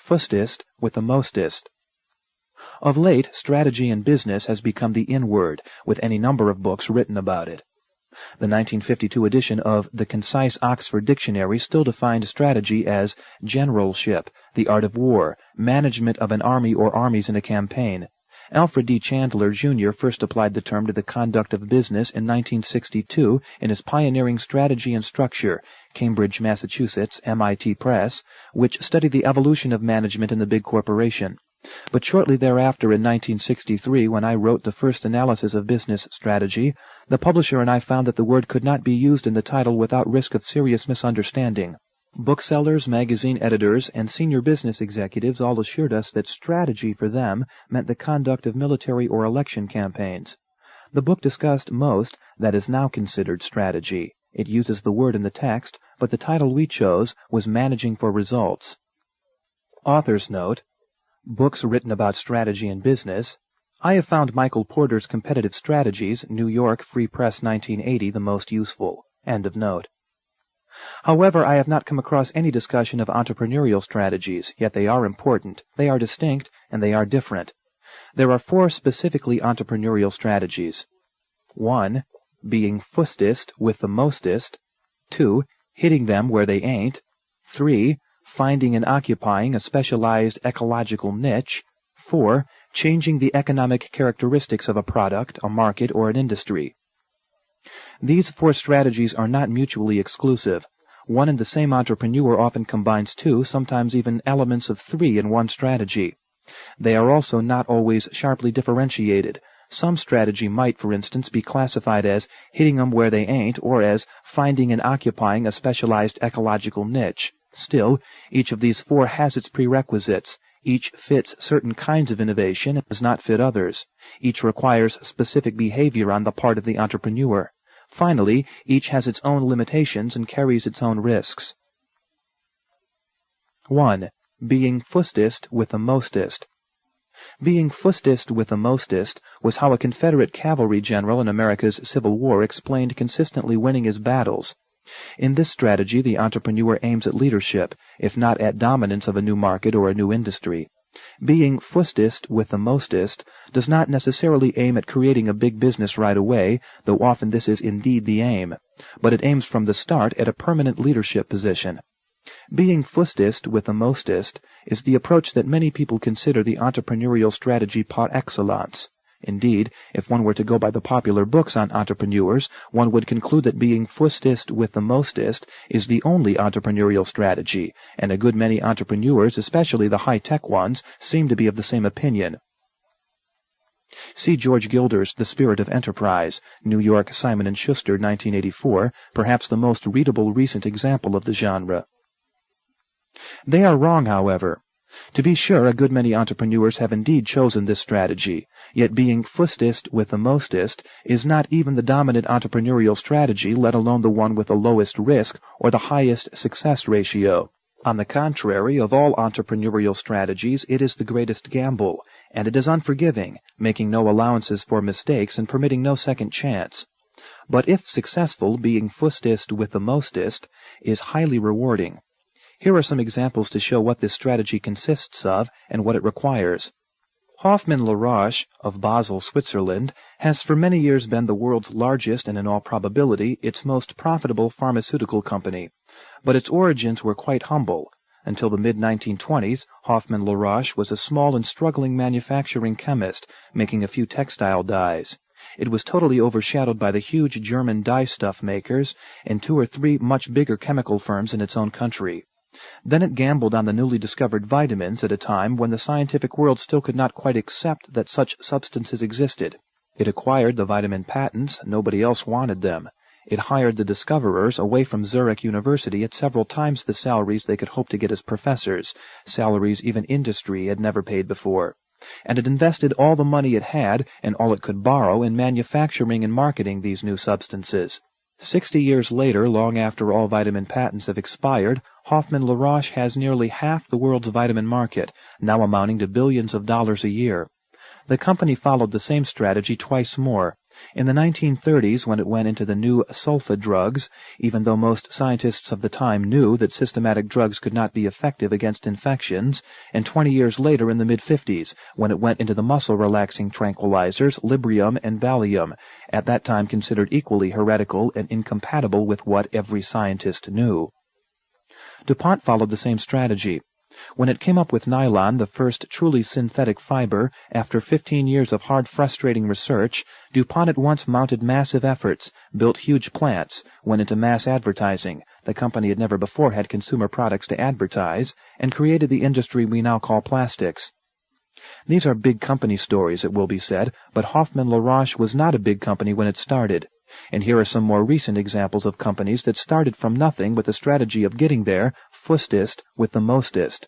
Fustest with the Mostest. Of late, strategy in business has become the in word, with any number of books written about it. The 1952 edition of the Concise Oxford Dictionary still defined strategy as generalship, the art of war, management of an army or armies in a campaign. Alfred D. Chandler, Jr. first applied the term to the conduct of business in 1962 in his pioneering Strategy and Structure, Cambridge, Massachusetts, MIT Press, which studied the evolution of management in the big corporation. But shortly thereafter, in 1963, when I wrote the first analysis of business strategy, the publisher and I found that the word could not be used in the title without risk of serious misunderstanding. Booksellers, magazine editors, and senior business executives all assured us that strategy for them meant the conduct of military or election campaigns. The book discussed most that is now considered strategy. It uses the word in the text, but the title we chose was Managing for Results. Author's note: books written about strategy in business. I have found Michael Porter's Competitive Strategies, New York, Free Press, 1980, the most useful. End of note. However, I have not come across any discussion of entrepreneurial strategies, yet they are important, they are distinct, and they are different. There are 4 specifically entrepreneurial strategies. 1. Being Fustest with the Mostest. 2. Hitting them where they ain't. 3. Finding and occupying a specialized ecological niche. 4. Changing the economic characteristics of a product, a market, or an industry. These 4 strategies are not mutually exclusive. One and the same entrepreneur often combines 2, sometimes even elements of 3 in one strategy. They are also not always sharply differentiated. Some strategy might, for instance, be classified as hitting them where they ain't, or as finding and occupying a specialized ecological niche. Still, each of these 4 has its prerequisites. Each fits certain kinds of innovation and does not fit others. Each requires specific behavior on the part of the entrepreneur. Finally, each has its own limitations and carries its own risks. 1. Being Fustest with the Mostest. Being Fustest with the Mostest was how a Confederate cavalry general in America's Civil War explained consistently winning his battles. In this strategy, the entrepreneur aims at leadership, if not at dominance of a new market or a new industry. Being Fustest with the Mostest does not necessarily aim at creating a big business right away, though often this is indeed the aim, but it aims from the start at a permanent leadership position. Being Fustest with the Mostest is the approach that many people consider the entrepreneurial strategy par excellence. Indeed, if one were to go by the popular books on entrepreneurs, one would conclude that being Fustest with the Mostest is the only entrepreneurial strategy, and a good many entrepreneurs, especially the high-tech ones, seem to be of the same opinion. See George Gilder's The Spirit of Enterprise, New York, Simon & Schuster, 1984, perhaps the most readable recent example of the genre. They are wrong, however. To be sure, a good many entrepreneurs have indeed chosen this strategy, yet being Fustest with the Mostest is not even the dominant entrepreneurial strategy, let alone the one with the lowest risk or the highest success ratio. On the contrary, of all entrepreneurial strategies, it is the greatest gamble, and it is unforgiving, making no allowances for mistakes and permitting no second chance. But if successful, being Fustest with the Mostest is highly rewarding. Here are some examples to show what this strategy consists of and what it requires. Hoffmann-La-Roche of Basel, Switzerland, has for many years been the world's largest and in all probability its most profitable pharmaceutical company. But its origins were quite humble. Until the mid-1920s, Hoffmann-La-Roche was a small and struggling manufacturing chemist, making a few textile dyes. It was totally overshadowed by the huge German dye-stuff makers and 2 or 3 much bigger chemical firms in its own country. Then it gambled on the newly discovered vitamins at a time when the scientific world still could not quite accept that such substances existed. It acquired the vitamin patents, nobody else wanted them. It hired the discoverers away from Zurich University at several times the salaries they could hope to get as professors, salaries even industry had never paid before. And it invested all the money it had and all it could borrow in manufacturing and marketing these new substances. 60 years later, long after all vitamin patents have expired, Hoffmann-La-Roche has nearly half the world's vitamin market, now amounting to billions of dollars a year. The company followed the same strategy twice more. In the 1930s, when it went into the new sulfa drugs, even though most scientists of the time knew that systematic drugs could not be effective against infections, and 20 years later in the mid-50s, when it went into the muscle-relaxing tranquilizers, Librium and Valium, at that time considered equally heretical and incompatible with what every scientist knew. DuPont followed the same strategy. When it came up with nylon, the first truly synthetic fiber, after 15 years of hard, frustrating research, DuPont at once mounted massive efforts, built huge plants, went into mass advertising. The company had never before had consumer products to advertise, and created the industry we now call plastics. These are big company stories, it will be said, but Hoffmann-La Roche was not a big company when it started. And here are some more recent examples of companies that started from nothing with the strategy of getting there, Fustest with the Mostest.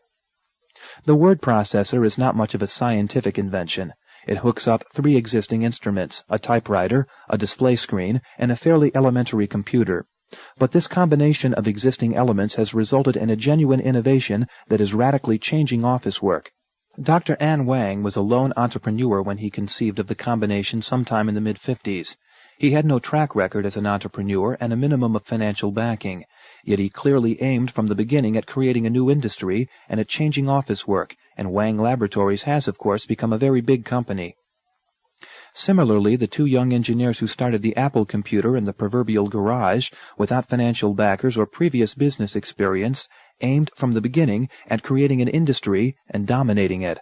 The word processor is not much of a scientific invention. It hooks up 3 existing instruments, a typewriter, a display screen, and a fairly elementary computer. But this combination of existing elements has resulted in a genuine innovation that is radically changing office work. Dr. An Wang was a lone entrepreneur when he conceived of the combination sometime in the mid-50s. He had no track record as an entrepreneur and a minimum of financial backing, yet he clearly aimed from the beginning at creating a new industry and at changing office work, and Wang Laboratories has, of course, become a very big company. Similarly, the 2 young engineers who started the Apple computer in the proverbial garage, without financial backers or previous business experience, aimed from the beginning at creating an industry and dominating it.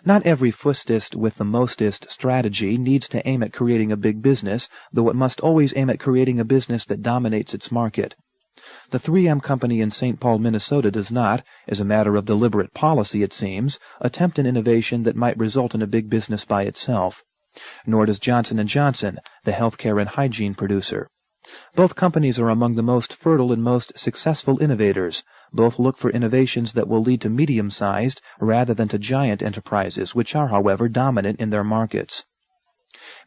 Not every Fustest with the Mostest strategy needs to aim at creating a big business, though it must always aim at creating a business that dominates its market. The 3M company in St. Paul, Minnesota does not, as a matter of deliberate policy it seems, attempt an innovation that might result in a big business by itself. Nor does Johnson & Johnson, the healthcare and hygiene producer. Both companies are among the most fertile and most successful innovators. Both look for innovations that will lead to medium-sized rather than to giant enterprises, which are, however, dominant in their markets.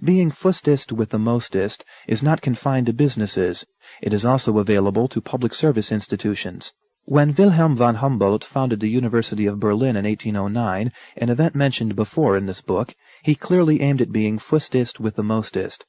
Being Fustest with the Mostest is not confined to businesses. It is also available to public service institutions. When Wilhelm von Humboldt founded the University of Berlin in 1809, an event mentioned before in this book, he clearly aimed at being Fustest with the Mostest.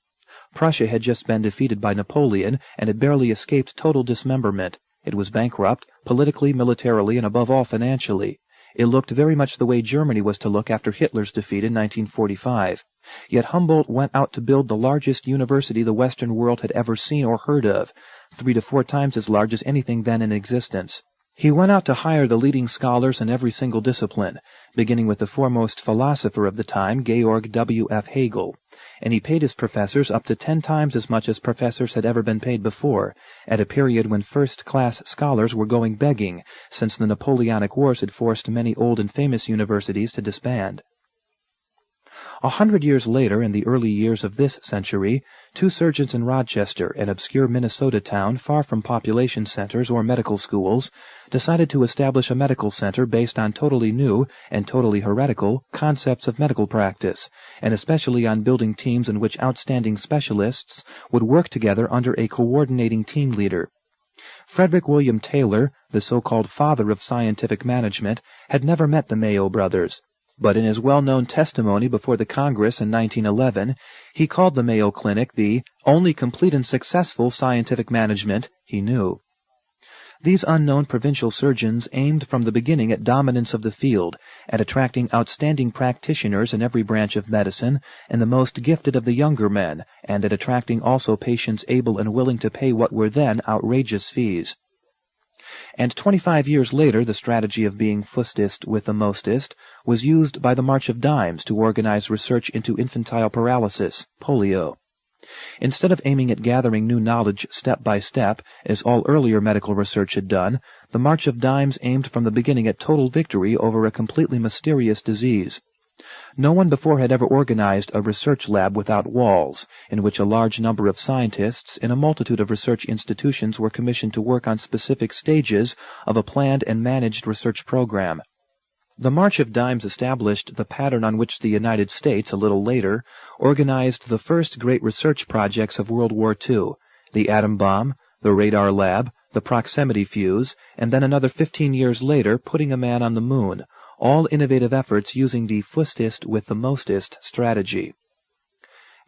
Prussia had just been defeated by Napoleon and had barely escaped total dismemberment. It was bankrupt, politically, militarily, and above all financially. It looked very much the way Germany was to look after Hitler's defeat in 1945. Yet Humboldt went out to build the largest university the Western world had ever seen or heard of, 3 to 4 times as large as anything then in existence. He went out to hire the leading scholars in every single discipline, beginning with the foremost philosopher of the time, Georg W. F. Hegel, and he paid his professors up to 10 times as much as professors had ever been paid before, at a period when first-class scholars were going begging, since the Napoleonic Wars had forced many old and famous universities to disband. 100 years later, in the early years of this century, 2 surgeons in Rochester, an obscure Minnesota town far from population centers or medical schools, decided to establish a medical center based on totally new and totally heretical concepts of medical practice, and especially on building teams in which outstanding specialists would work together under a coordinating team leader. Frederick William Taylor, the so-called father of scientific management, had never met the Mayo brothers. But in his well-known testimony before the Congress in 1911, he called the Mayo Clinic the only complete and successful scientific management he knew. These unknown provincial surgeons aimed from the beginning at dominance of the field, at attracting outstanding practitioners in every branch of medicine, and the most gifted of the younger men, and at attracting also patients able and willing to pay what were then outrageous fees. And 25 years later, the strategy of being Fustest with the Mostest was used by the March of Dimes to organize research into infantile paralysis, polio. Instead of aiming at gathering new knowledge step by step, as all earlier medical research had done, the March of Dimes aimed from the beginning at total victory over a completely mysterious disease. No one before had ever organized a research lab without walls, in which a large number of scientists in a multitude of research institutions were commissioned to work on specific stages of a planned and managed research program. The March of Dimes established the pattern on which the United States, a little later, organized the first great research projects of World War II, the atom bomb, the radar lab, the proximity fuse, and then another 15 years later putting a man on the moon, all innovative efforts using the Fustest with the Mostest strategy.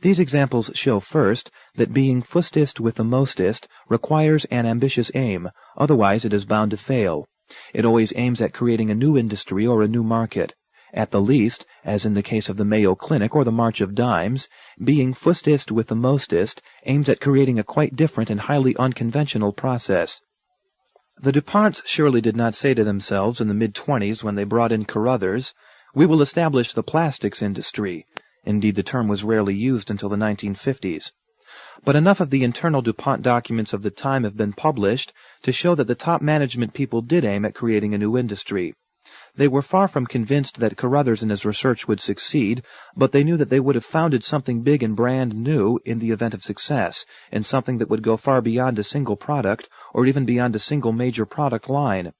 These examples show first that being Fustest with the Mostest requires an ambitious aim, otherwise it is bound to fail. It always aims at creating a new industry or a new market. At the least, as in the case of the Mayo Clinic or the March of Dimes, being Fustest with the Mostest aims at creating a quite different and highly unconventional process. The DuPonts surely did not say to themselves in the mid-20s when they brought in Carruthers, "We will establish the plastics industry." Indeed, the term was rarely used until the 1950s. But enough of the internal DuPont documents of the time have been published to show that the top management people did aim at creating a new industry. They were far from convinced that Carruthers and his research would succeed, but they knew that they would have founded something big and brand new in the event of success, and something that would go far beyond a single product, or even beyond a single major product line.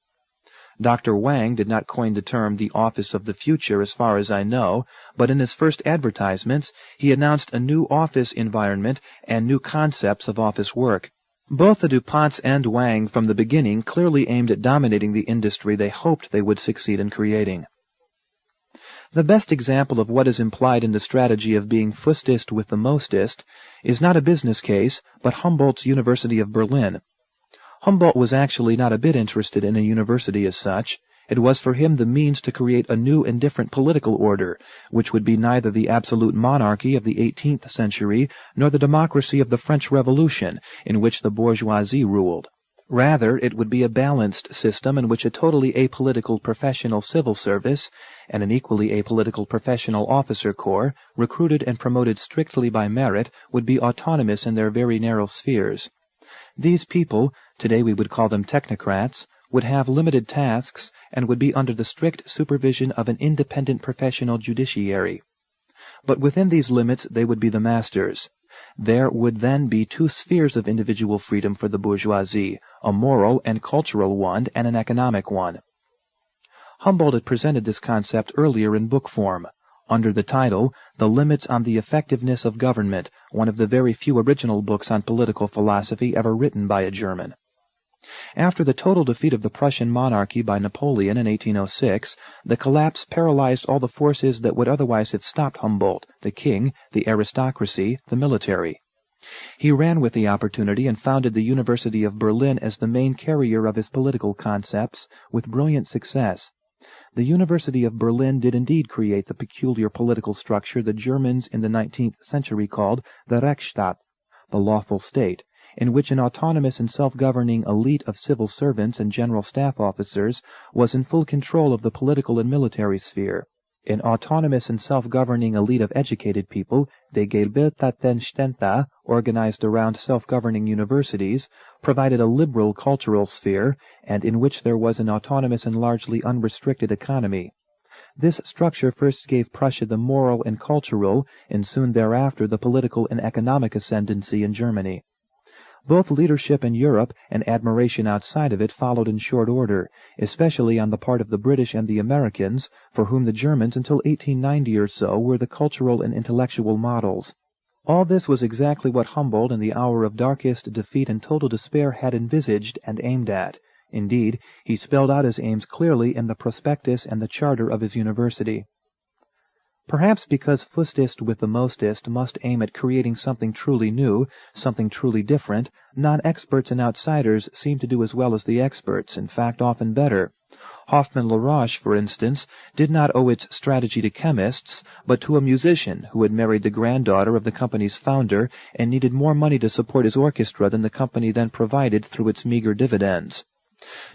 Dr. Wang did not coin the term the office of the future as far as I know, but in his first advertisements he announced a new office environment and new concepts of office work. Both the DuPonts and Wang from the beginning clearly aimed at dominating the industry they hoped they would succeed in creating. The best example of what is implied in the strategy of being Fustest with the Mostest is not a business case, but Humboldt's University of Berlin. Humboldt was actually not a bit interested in a university as such. It was for him the means to create a new and different political order, which would be neither the absolute monarchy of the 18th century nor the democracy of the French Revolution, in which the bourgeoisie ruled. Rather, it would be a balanced system in which a totally apolitical professional civil service and an equally apolitical professional officer corps, recruited and promoted strictly by merit, would be autonomous in their very narrow spheres. These people, today we would call them technocrats, would have limited tasks and would be under the strict supervision of an independent professional judiciary. But within these limits they would be the masters. There would then be two spheres of individual freedom for the bourgeoisie, a moral and cultural one and an economic one. Humboldt had presented this concept earlier in book form, under the title, The Limits on the Effectiveness of Government, one of the very few original books on political philosophy ever written by a German. After the total defeat of the Prussian monarchy by Napoleon in 1806, the collapse paralyzed all the forces that would otherwise have stopped Humboldt, the king, the aristocracy, the military. He ran with the opportunity and founded the University of Berlin as the main carrier of his political concepts, with brilliant success. The University of Berlin did indeed create the peculiar political structure the Germans in the 19th century called the Rechtsstaat, the lawful state, in which an autonomous and self-governing elite of civil servants and general staff officers was in full control of the political and military sphere. An autonomous and self-governing elite of educated people, de Gebildeten Stände, organized around self-governing universities, provided a liberal cultural sphere, and in which there was an autonomous and largely unrestricted economy. This structure first gave Prussia the moral and cultural, and soon thereafter the political and economic ascendancy in Germany. Both leadership in Europe and admiration outside of it followed in short order, especially on the part of the British and the Americans, for whom the Germans until 1890 or so were the cultural and intellectual models. All this was exactly what Humboldt in the hour of darkest defeat and total despair had envisaged and aimed at. Indeed, he spelled out his aims clearly in the prospectus and the charter of his university. Perhaps because Fustest with the Mostest must aim at creating something truly new, something truly different, non-experts and outsiders seem to do as well as the experts, in fact often better. Hoffmann-La-Roche, for instance, did not owe its strategy to chemists, but to a musician who had married the granddaughter of the company's founder and needed more money to support his orchestra than the company then provided through its meager dividends.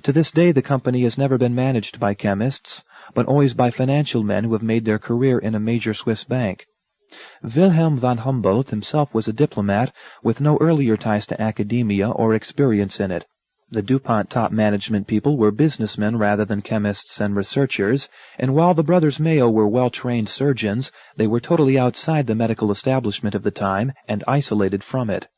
To this day the company has never been managed by chemists, but always by financial men who have made their career in a major Swiss bank. Wilhelm von Humboldt himself was a diplomat, with no earlier ties to academia or experience in it. The DuPont top management people were businessmen rather than chemists and researchers, and while the brothers Mayo were well-trained surgeons, they were totally outside the medical establishment of the time and isolated from it.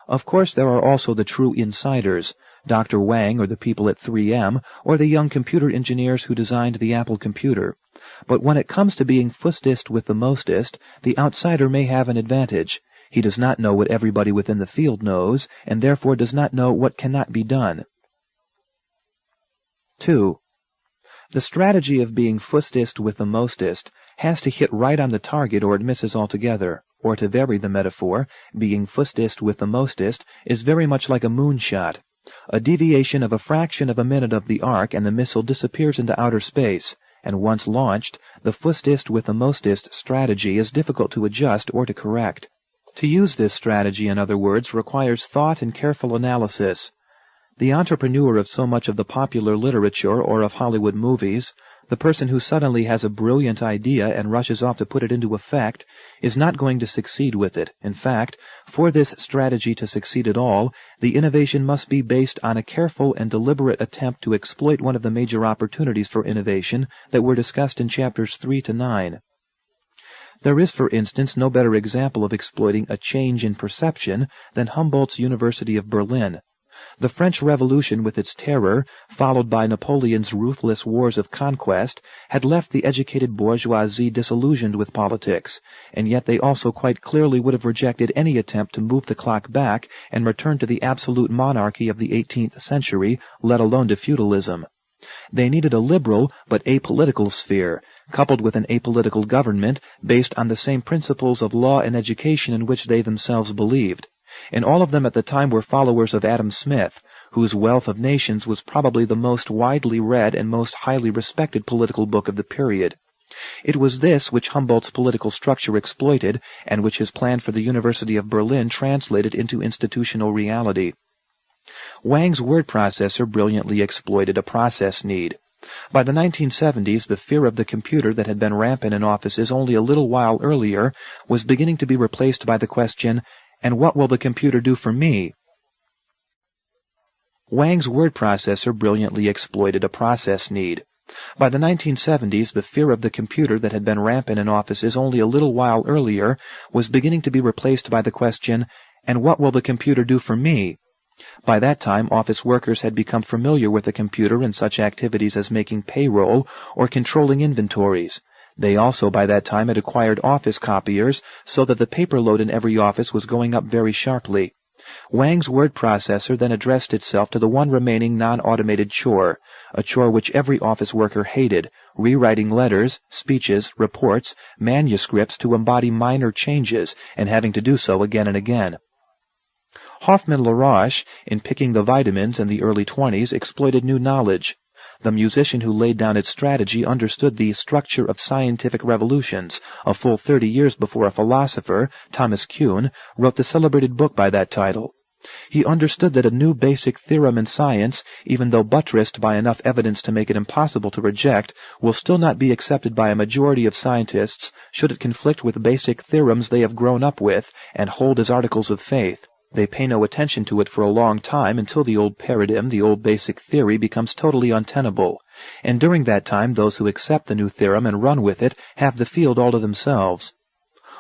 Of course, there are also the true insiders, Dr. Wang or the people at 3M, or the young computer engineers who designed the Apple computer. But when it comes to being Fustest with the Mostest, the outsider may have an advantage. He does not know what everybody within the field knows, and therefore does not know what cannot be done. 2. The strategy of being Fustest with the Mostest has to hit right on the target or it misses altogether. or to vary the metaphor, being Fustest with the Mostest is very much like a moonshot. A deviation of a fraction of a minute of the arc and the missile disappears into outer space, and once launched, the Fustest with the Mostest strategy is difficult to adjust or to correct. To use this strategy, in other words, requires thought and careful analysis. The entrepreneur of so much of the popular literature or of Hollywood movies, the person who suddenly has a brilliant idea and rushes off to put it into effect, is not going to succeed with it. In fact, for this strategy to succeed at all, the innovation must be based on a careful and deliberate attempt to exploit one of the major opportunities for innovation that were discussed in chapters 3 to 9. There is, for instance, no better example of exploiting a change in perception than Humboldt's University of Berlin. The French Revolution, with its terror, followed by Napoleon's ruthless wars of conquest, had left the educated bourgeoisie disillusioned with politics, and yet they also quite clearly would have rejected any attempt to move the clock back and return to the absolute monarchy of the 18th century, let alone to feudalism. They needed a liberal but apolitical sphere, coupled with an apolitical government based on the same principles of law and education in which they themselves believed. And all of them at the time were followers of Adam Smith, whose Wealth of Nations was probably the most widely read and most highly respected political book of the period. It was this which Humboldt's political structure exploited, and which his plan for the University of Berlin translated into institutional reality. Wang's word processor brilliantly exploited a process need. By the 1970s, the fear of the computer that had been rampant in offices only a little while earlier was beginning to be replaced by the question, "And what will the computer do for me?" Wang's word processor brilliantly exploited a process need. By the 1970s, the fear of the computer that had been rampant in offices only a little while earlier was beginning to be replaced by the question, "And what will the computer do for me?" By that time, office workers had become familiar with the computer in such activities as making payroll or controlling inventories. They also, by that time, had acquired office copiers, so that the paper load in every office was going up very sharply. Wang's word processor then addressed itself to the one remaining non-automated chore, a chore which every office worker hated, rewriting letters, speeches, reports, manuscripts to embody minor changes, and having to do so again and again. Hoffmann-La in Picking the Vitamins in the early 20s, exploited new knowledge. The musician who laid down its strategy understood the structure of scientific revolutions a full 30 years before a philosopher, Thomas Kuhn, wrote the celebrated book by that title. He understood that a new basic theorem in science, even though buttressed by enough evidence to make it impossible to reject, will still not be accepted by a majority of scientists should it conflict with basic theorems they have grown up with and hold as articles of faith. They pay no attention to it for a long time until the old paradigm, the old basic theory, becomes totally untenable, and during that time those who accept the new theorem and run with it have the field all to themselves.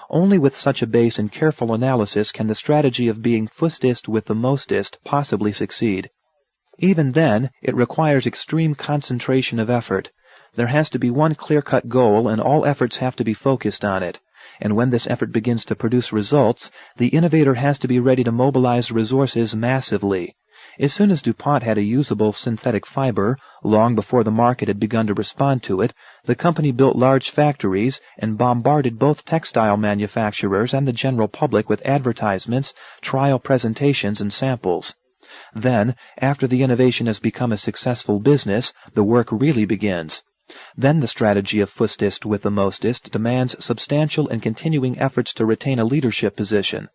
Only with such a base and careful analysis can the strategy of being Fustest with the Mostest possibly succeed. Even then, it requires extreme concentration of effort. There has to be one clear-cut goal, and all efforts have to be focused on it. And when this effort begins to produce results, the innovator has to be ready to mobilize resources massively. As soon as DuPont had a usable synthetic fiber, long before the market had begun to respond to it, the company built large factories and bombarded both textile manufacturers and the general public with advertisements, trial presentations, and samples. Then, after the innovation has become a successful business, the work really begins. Then the strategy of Fustest with the Mostest demands substantial and continuing efforts to retain a leadership position.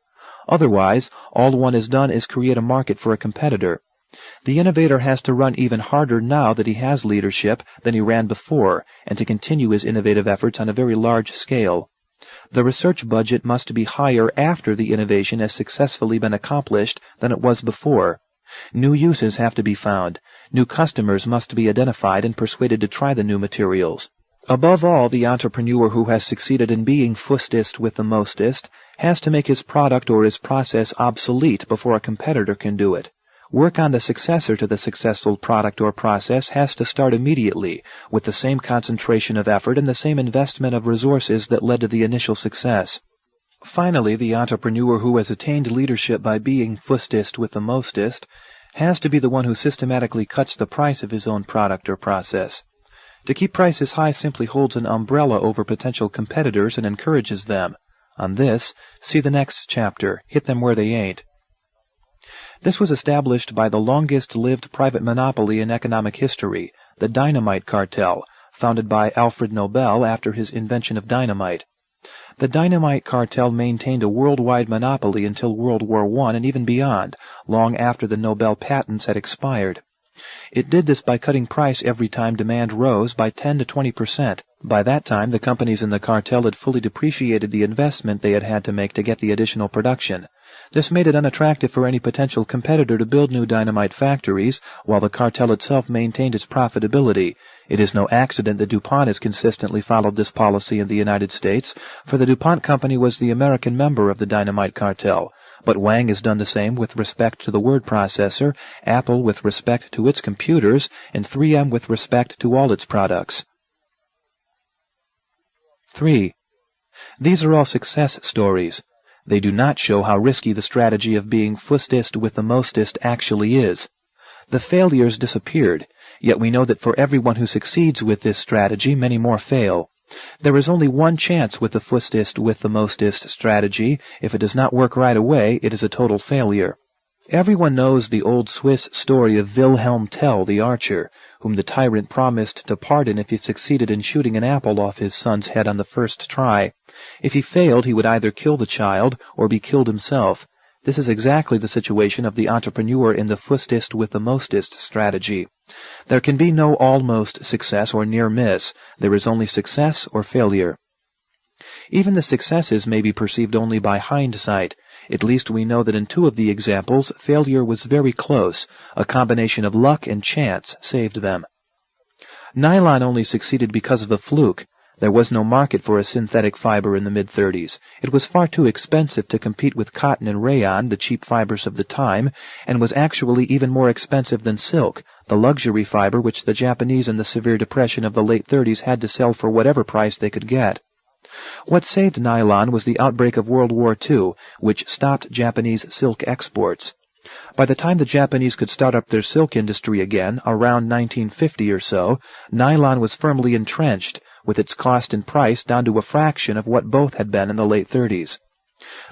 Otherwise, all one has done is create a market for a competitor. The innovator has to run even harder now that he has leadership than he ran before, and to continue his innovative efforts on a very large scale. The research budget must be higher after the innovation has successfully been accomplished than it was before. New uses have to be found. New customers must be identified and persuaded to try the new materials. Above all, the entrepreneur who has succeeded in being Fustest with the Mostest has to make his product or his process obsolete before a competitor can do it. Work on the successor to the successful product or process has to start immediately, with the same concentration of effort and the same investment of resources that led to the initial success. Finally, the entrepreneur who has attained leadership by being Fustest with the Mostest has to be the one who systematically cuts the price of his own product or process. To keep prices high simply holds an umbrella over potential competitors and encourages them. On this, see the next chapter, Hit Them Where They Ain't. This was established by the longest-lived private monopoly in economic history, the dynamite cartel, founded by Alfred Nobel after his invention of dynamite. The dynamite cartel maintained a worldwide monopoly until World War I and even beyond, long after the Nobel patents had expired. It did this by cutting price every time demand rose by 10 to 20%. By that time, the companies in the cartel had fully depreciated the investment they had to make to get the additional production. This made it unattractive for any potential competitor to build new dynamite factories, while the cartel itself maintained its profitability. It is no accident that DuPont has consistently followed this policy in the United States, for the DuPont company was the American member of the dynamite cartel. But Wang has done the same with respect to the word processor, Apple with respect to its computers, and 3M with respect to all its products. 3. These are all success stories. They do not show how risky the strategy of being Fustest with the Mostest actually is. The failures disappeared, yet we know that for everyone who succeeds with this strategy, many more fail. There is only one chance with the Fustest with the Mostest strategy. If it does not work right away, it is a total failure. Everyone knows the old Swiss story of Wilhelm Tell the archer, whom the tyrant promised to pardon if he succeeded in shooting an apple off his son's head on the first try. If he failed, he would either kill the child or be killed himself. This is exactly the situation of the entrepreneur in the Fustest with the Mostest strategy. There can be no almost success or near miss. There is only success or failure. Even the successes may be perceived only by hindsight. At least we know that in 2 of the examples, failure was very close. A combination of luck and chance saved them. Nylon only succeeded because of a fluke. There was no market for a synthetic fiber in the mid-30s. It was far too expensive to compete with cotton and rayon, the cheap fibers of the time, and was actually even more expensive than silk, the luxury fiber which the Japanese in the severe depression of the late 30s had to sell for whatever price they could get. What saved nylon was the outbreak of World War II, which stopped Japanese silk exports. By the time the Japanese could start up their silk industry again, around 1950 or so, nylon was firmly entrenched, with its cost and price down to a fraction of what both had been in the late 30s.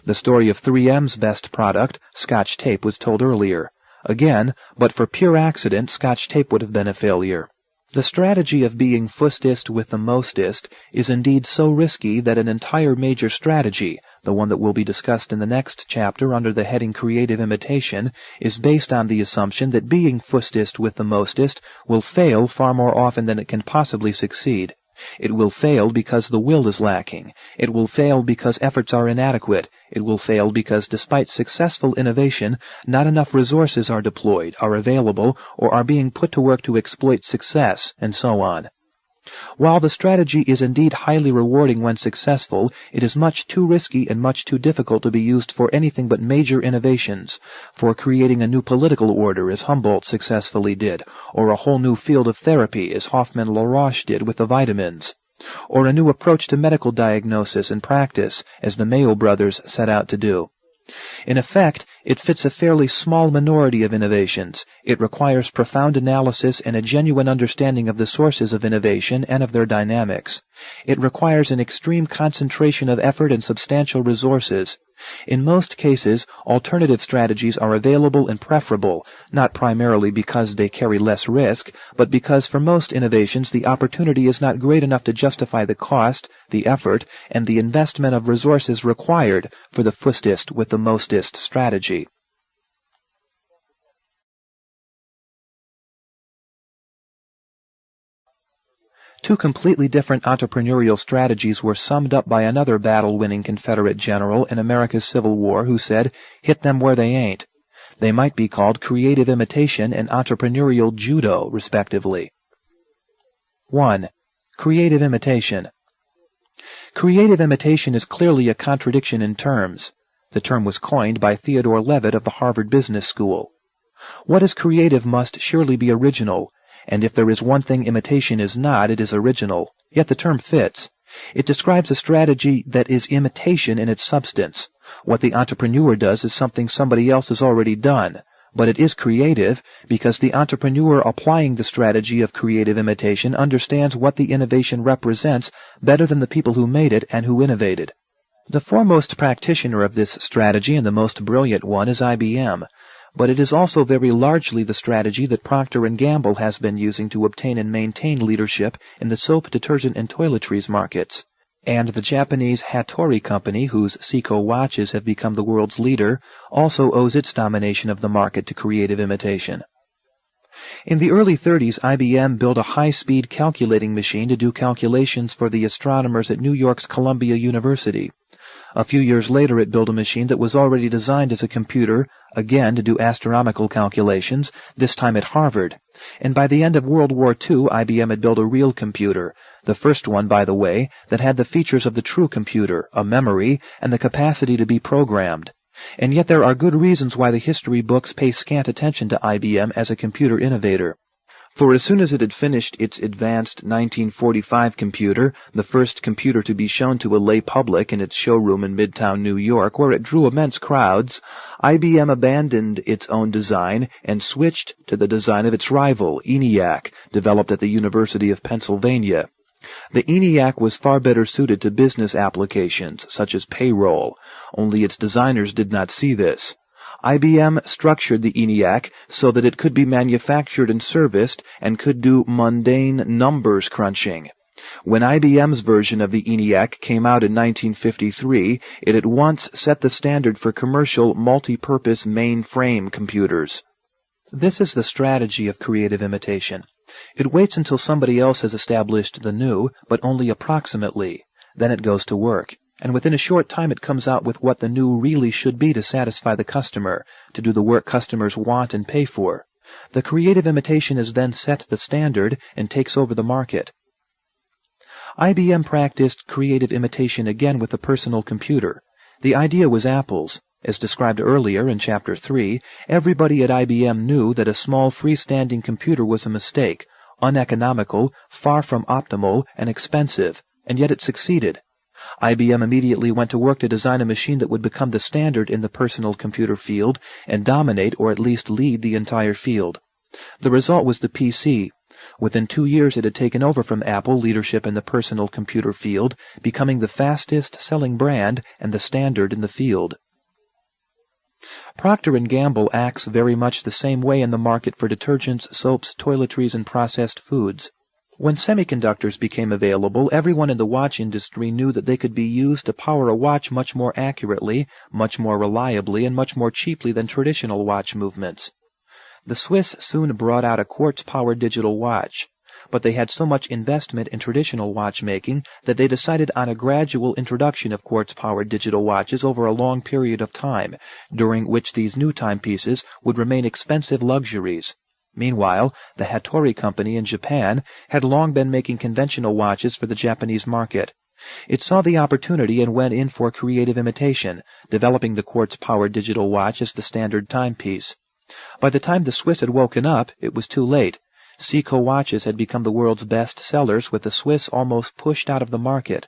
The story of 3M's best product, Scotch tape, was told earlier. Again, but for pure accident, Scotch tape would have been a failure. The strategy of being Fustest with the Mostest is indeed so risky that an entire major strategy, the one that will be discussed in the next chapter under the heading Creative Imitation, is based on the assumption that being Fustest with the Mostest will fail far more often than it can possibly succeed. It will fail because the will is lacking. It will fail because efforts are inadequate. It will fail because despite successful innovation, not enough resources are deployed, are available, or are being put to work to exploit success, and so on. While the strategy is indeed highly rewarding when successful, it is much too risky and much too difficult to be used for anything but major innovations, for creating a new political order as Humboldt successfully did, or a whole new field of therapy as Hoffmann-La Roche did with the vitamins, or a new approach to medical diagnosis and practice as the Mayo brothers set out to do. In effect, it fits a fairly small minority of innovations. It requires profound analysis and a genuine understanding of the sources of innovation and of their dynamics. It requires an extreme concentration of effort and substantial resources. In most cases, alternative strategies are available and preferable, not primarily because they carry less risk, but because for most innovations the opportunity is not great enough to justify the cost, the effort, and the investment of resources required for the Fustest with the Mostest strategy. Two completely different entrepreneurial strategies were summed up by another battle-winning Confederate general in America's Civil War who said, "Hit them where they ain't." They might be called creative imitation and entrepreneurial judo, respectively. 1. Creative imitation. Creative imitation is clearly a contradiction in terms. The term was coined by Theodore Levitt of the Harvard Business School. What is creative must surely be original, and if there is one thing imitation is not, it is original. Yet the term fits. It describes a strategy that is imitation in its substance. What the entrepreneur does is something somebody else has already done, but it is creative because the entrepreneur applying the strategy of creative imitation understands what the innovation represents better than the people who made it and who innovated. The foremost practitioner of this strategy and the most brilliant one is IBM, but it is also very largely the strategy that Procter & Gamble has been using to obtain and maintain leadership in the soap, detergent, and toiletries markets. And the Japanese Hattori company, whose Seiko watches have become the world's leader, also owes its domination of the market to creative imitation. In the early 30s, IBM built a high-speed calculating machine to do calculations for the astronomers at New York's Columbia University. A few years later, it built a machine that was already designed as a computer, again to do astronomical calculations, this time at Harvard. And by the end of World War II, IBM had built a real computer, the first one, by the way, that had the features of the true computer, a memory, and the capacity to be programmed. And yet there are good reasons why the history books pay scant attention to IBM as a computer innovator. For as soon as it had finished its advanced 1945 computer, the first computer to be shown to a lay public in its showroom in Midtown New York, where it drew immense crowds, IBM abandoned its own design and switched to the design of its rival, ENIAC, developed at the University of Pennsylvania. The ENIAC was far better suited to business applications, such as payroll, only its designers did not see this. IBM structured the ENIAC so that it could be manufactured and serviced and could do mundane numbers crunching. When IBM's version of the ENIAC came out in 1953, it at once set the standard for commercial multi-purpose mainframe computers. This is the strategy of creative imitation. It waits until somebody else has established the new, but only approximately. Then it goes to work. And within a short time it comes out with what the new really should be to satisfy the customer, to do the work customers want and pay for. The creative imitation is then set the standard and takes over the market. IBM practiced creative imitation again with the personal computer. The idea was Apple's. As described earlier in Chapter 3, everybody at IBM knew that a small freestanding computer was a mistake, uneconomical, far from optimal, and expensive, and yet it succeeded. IBM immediately went to work to design a machine that would become the standard in the personal computer field and dominate or at least lead the entire field. The result was the PC. Within 2 years it had taken over from Apple leadership in the personal computer field, becoming the fastest-selling brand and the standard in the field. Procter & Gamble acts very much the same way in the market for detergents, soaps, toiletries, and processed foods. When semiconductors became available, everyone in the watch industry knew that they could be used to power a watch much more accurately, much more reliably, and much more cheaply than traditional watch movements. The Swiss soon brought out a quartz-powered digital watch, but they had so much investment in traditional watchmaking that they decided on a gradual introduction of quartz-powered digital watches over a long period of time, during which these new timepieces would remain expensive luxuries. Meanwhile, the Hattori company in Japan had long been making conventional watches for the Japanese market. It saw the opportunity and went in for creative imitation, developing the quartz-powered digital watch as the standard timepiece. By the time the Swiss had woken up, it was too late. Seiko watches had become the world's best sellers, with the Swiss almost pushed out of the market.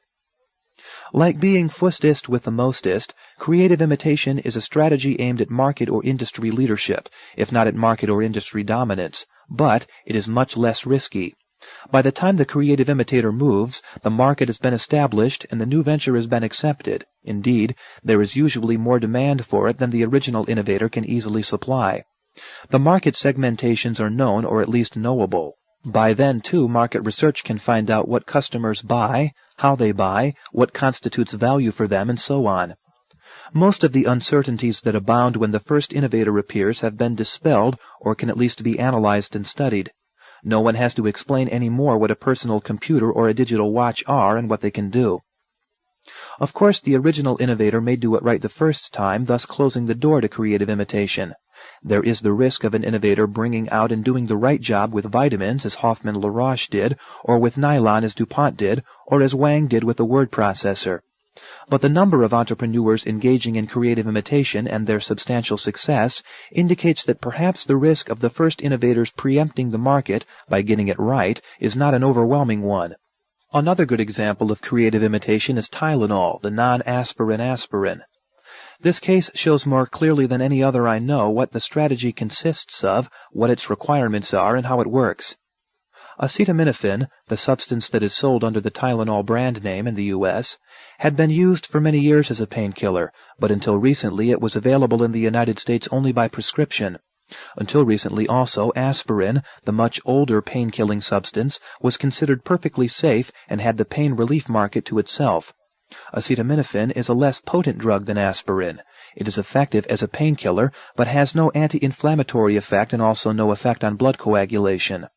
Like being Fustest with the Mostest, creative imitation is a strategy aimed at market or industry leadership, if not at market or industry dominance, but it is much less risky. By the time the creative imitator moves, the market has been established and the new venture has been accepted. Indeed, there is usually more demand for it than the original innovator can easily supply. The market segmentations are known or at least knowable. By then, too, market research can find out what customers buy, how they buy, what constitutes value for them, and so on. Most of the uncertainties that abound when the first innovator appears have been dispelled or can at least be analyzed and studied. No one has to explain any more what a personal computer or a digital watch are and what they can do. Of course, the original innovator may do it right the first time, thus closing the door to creative imitation. There is the risk of an innovator bringing out and doing the right job with vitamins, as Hoffmann-La Roche did, or with nylon, as DuPont did, or as Wang did with the word processor. But the number of entrepreneurs engaging in creative imitation and their substantial success indicates that perhaps the risk of the first innovators preempting the market by getting it right is not an overwhelming one. Another good example of creative imitation is Tylenol, the non-aspirin aspirin. This case shows more clearly than any other I know what the strategy consists of, what its requirements are, and how it works. Acetaminophen, the substance that is sold under the Tylenol brand name in the U.S., had been used for many years as a painkiller, but until recently it was available in the United States only by prescription. Until recently also, aspirin, the much older pain-killing substance, was considered perfectly safe and had the pain relief market to itself. Acetaminophen is a less potent drug than aspirin. It is effective as a painkiller, but has no anti-inflammatory effect and also no effect on blood coagulation.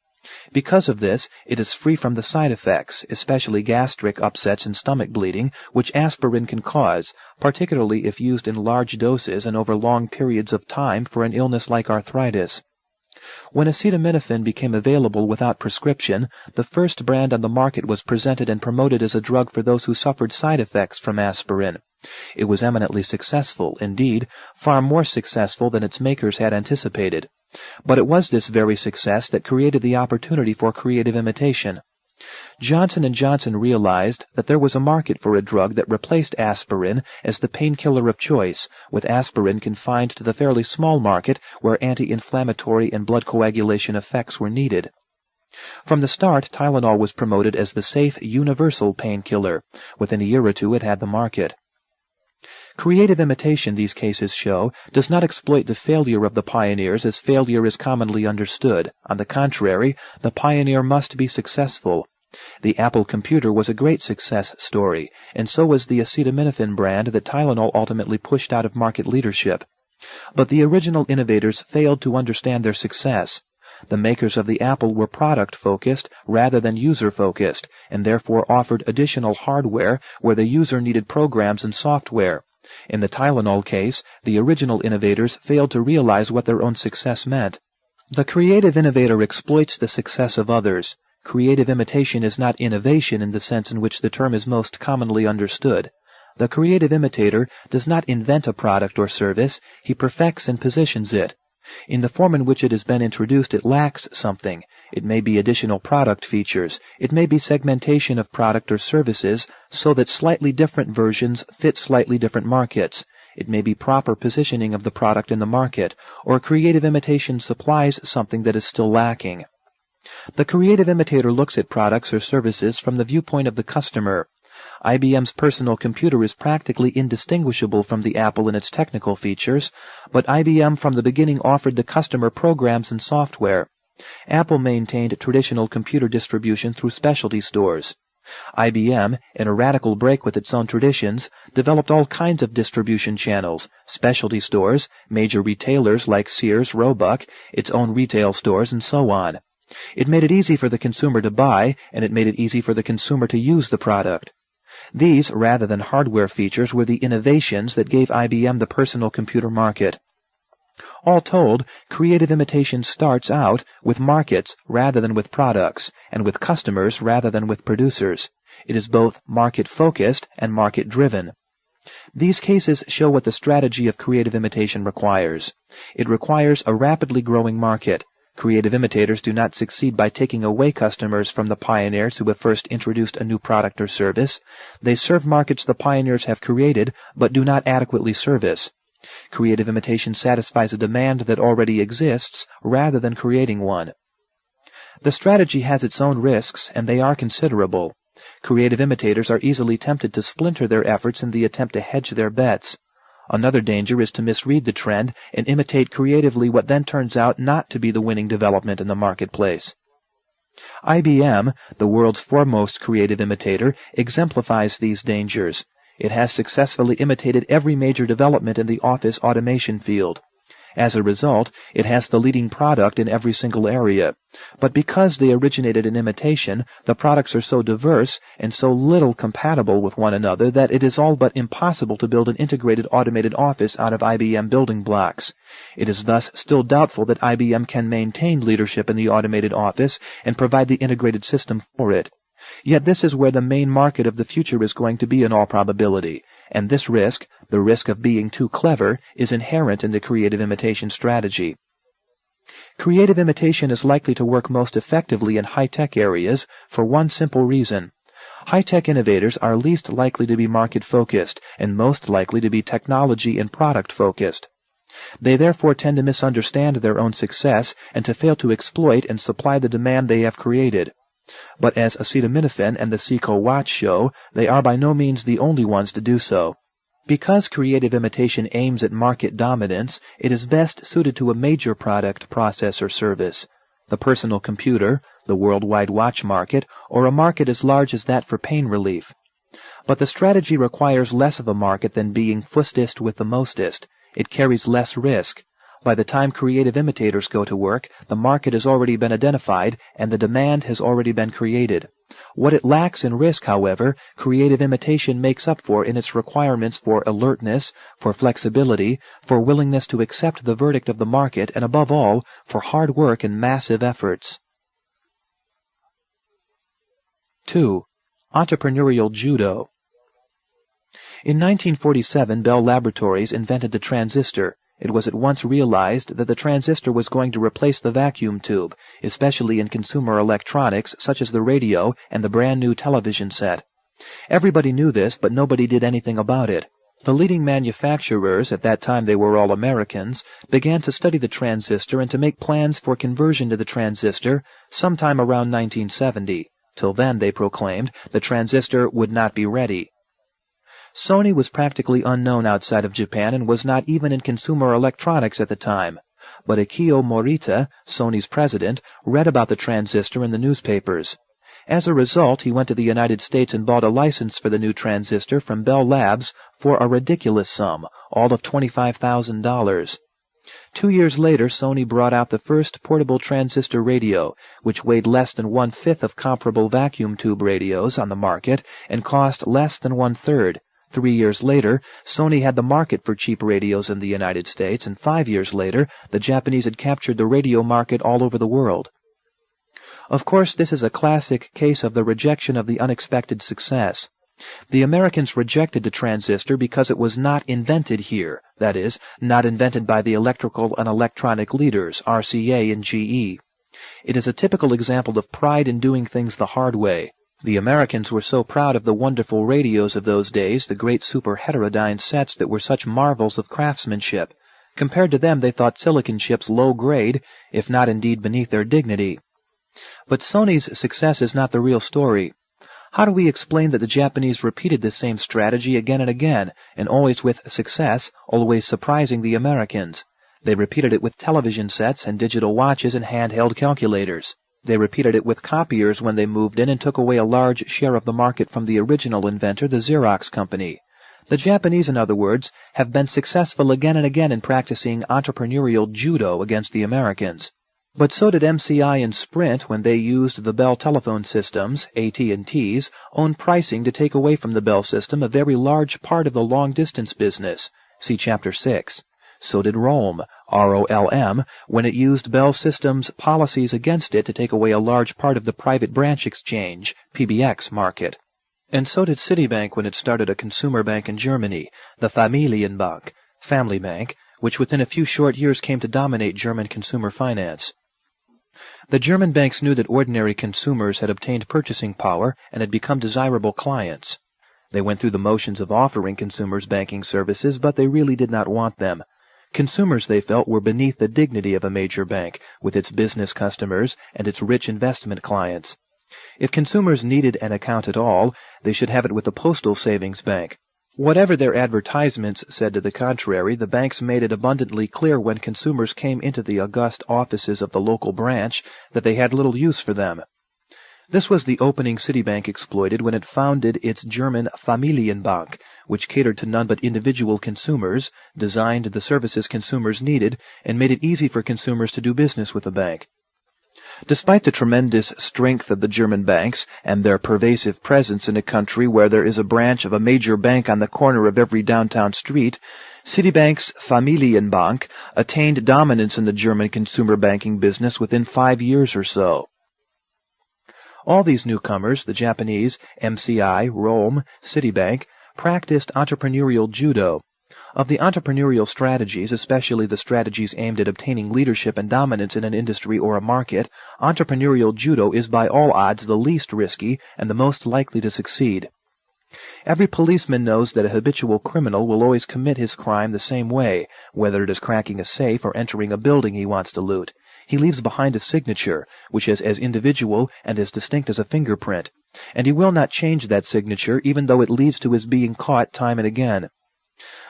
Because of this, it is free from the side effects, especially gastric upsets and stomach bleeding, which aspirin can cause, particularly if used in large doses and over long periods of time for an illness like arthritis. When acetaminophen became available without prescription, the first brand on the market was presented and promoted as a drug for those who suffered side effects from aspirin. It was eminently successful, indeed, far more successful than its makers had anticipated. But it was this very success that created the opportunity for creative imitation. Johnson & Johnson realized that there was a market for a drug that replaced aspirin as the painkiller of choice, with aspirin confined to the fairly small market where anti-inflammatory and blood coagulation effects were needed. From the start, Tylenol was promoted as the safe, universal painkiller. Within a year or two, it had the market. Creative imitation, these cases show, does not exploit the failure of the pioneers as failure is commonly understood. On the contrary, the pioneer must be successful. The Apple computer was a great success story, and so was the acetaminophen brand that Tylenol ultimately pushed out of market leadership. But the original innovators failed to understand their success. The makers of the Apple were product-focused rather than user-focused, and therefore offered additional hardware where the user needed programs and software. In the Tylenol case, the original innovators failed to realize what their own success meant. The creative innovator exploits the success of others. Creative imitation is not innovation in the sense in which the term is most commonly understood. The creative imitator does not invent a product or service, he perfects and positions it. In the form in which it has been introduced, it lacks something. It may be additional product features. It may be segmentation of product or services so that slightly different versions fit slightly different markets. It may be proper positioning of the product in the market, or creative imitation supplies something that is still lacking. The creative imitator looks at products or services from the viewpoint of the customer. IBM's personal computer is practically indistinguishable from the Apple in its technical features, but IBM from the beginning offered the customer programs and software. Apple maintained traditional computer distribution through specialty stores. IBM, in a radical break with its own traditions, developed all kinds of distribution channels, specialty stores, major retailers like Sears, Roebuck, its own retail stores, and so on. It made it easy for the consumer to buy, and it made it easy for the consumer to use the product. These, rather than hardware features, were the innovations that gave IBM the personal computer market. All told, creative imitation starts out with markets rather than with products, and with customers rather than with producers. It is both market-focused and market-driven. These cases show what the strategy of creative imitation requires. It requires a rapidly growing market. Creative imitators do not succeed by taking away customers from the pioneers who have first introduced a new product or service. They serve markets the pioneers have created, but do not adequately service. Creative imitation satisfies a demand that already exists, rather than creating one. The strategy has its own risks, and they are considerable. Creative imitators are easily tempted to splinter their efforts in the attempt to hedge their bets. Another danger is to misread the trend and imitate creatively what then turns out not to be the winning development in the marketplace. IBM, the world's foremost creative imitator, exemplifies these dangers. It has successfully imitated every major development in the office automation field. As a result, it has the leading product in every single area. But because they originated in imitation, the products are so diverse and so little compatible with one another that it is all but impossible to build an integrated automated office out of IBM building blocks. It is thus still doubtful that IBM can maintain leadership in the automated office and provide the integrated system for it. Yet this is where the main market of the future is going to be in all probability, and this risk, the risk of being too clever, is inherent in the creative imitation strategy. Creative imitation is likely to work most effectively in high-tech areas for one simple reason. High-tech innovators are least likely to be market-focused and most likely to be technology and product-focused. They therefore tend to misunderstand their own success and to fail to exploit and supply the demand they have created. But as acetaminophen and the Seiko watch show, they are by no means the only ones to do so. Because creative imitation aims at market dominance, it is best suited to a major product, process, or service. The personal computer, the worldwide watch market, or a market as large as that for pain relief. But the strategy requires less of a market than being Fustest with the Mostest. It carries less risk. By the time creative imitators go to work, the market has already been identified and the demand has already been created. What it lacks in risk, however, creative imitation makes up for in its requirements for alertness, for flexibility, for willingness to accept the verdict of the market, and above all, for hard work and massive efforts. 2. Entrepreneurial Judo. In 1947, Bell Laboratories invented the transistor. It was at once realized that the transistor was going to replace the vacuum tube, especially in consumer electronics such as the radio and the brand-new television set. Everybody knew this, but nobody did anything about it. The leading manufacturers, at that time they were all Americans, began to study the transistor and to make plans for conversion to the transistor sometime around 1970. Till then, they proclaimed, the transistor would not be ready. Sony was practically unknown outside of Japan and was not even in consumer electronics at the time. But Akio Morita, Sony's president, read about the transistor in the newspapers. As a result, he went to the United States and bought a license for the new transistor from Bell Labs for a ridiculous sum, all of $25,000. 2 years later, Sony brought out the first portable transistor radio, which weighed less than 1/5 of comparable vacuum tube radios on the market and cost less than 1/3. 3 years later, Sony had the market for cheap radios in the United States, and 5 years later, the Japanese had captured the radio market all over the world. Of course, this is a classic case of the rejection of the unexpected success. The Americans rejected the transistor because it was not invented here, that is, not invented by the electrical and electronic leaders, RCA and GE. It is a typical example of pride in doing things the hard way. The Americans were so proud of the wonderful radios of those days, the great super heterodyne sets that were such marvels of craftsmanship. Compared to them, they thought silicon chips low grade, if not indeed beneath their dignity. But Sony's success is not the real story. How do we explain that the Japanese repeated the same strategy again and again, and always with success, always surprising the Americans? They repeated it with television sets and digital watches and handheld calculators. They repeated it with copiers when they moved in and took away a large share of the market from the original inventor, the Xerox company. The Japanese, in other words, have been successful again and again in practicing entrepreneurial judo against the Americans. But so did MCI and Sprint when they used the Bell telephone systems, AT&T's, own pricing to take away from the Bell system a very large part of the long-distance business. See Chapter 6. So did ROLM, ROLM, when it used Bell Systems' policies against it to take away a large part of the private branch exchange, PBX, market. And so did Citibank when it started a consumer bank in Germany, the Familienbank, Family Bank, which within a few short years came to dominate German consumer finance. The German banks knew that ordinary consumers had obtained purchasing power and had become desirable clients. They went through the motions of offering consumers banking services, but they really did not want them. Consumers, they felt, were beneath the dignity of a major bank, with its business customers and its rich investment clients. If consumers needed an account at all, they should have it with the postal savings bank. Whatever their advertisements said to the contrary, the banks made it abundantly clear when consumers came into the august offices of the local branch that they had little use for them. This was the opening Citibank exploited when it founded its German Familienbank, which catered to none but individual consumers, designed the services consumers needed, and made it easy for consumers to do business with the bank. Despite the tremendous strength of the German banks and their pervasive presence in a country where there is a branch of a major bank on the corner of every downtown street, Citibank's Familienbank attained dominance in the German consumer banking business within 5 years or so. All these newcomers, the Japanese, MCI, ROLM, Citibank, practiced entrepreneurial judo. Of the entrepreneurial strategies, especially the strategies aimed at obtaining leadership and dominance in an industry or a market, entrepreneurial judo is by all odds the least risky and the most likely to succeed. Every policeman knows that a habitual criminal will always commit his crime the same way, whether it is cracking a safe or entering a building he wants to loot. He leaves behind a signature, which is as individual and as distinct as a fingerprint, and he will not change that signature even though it leads to his being caught time and again.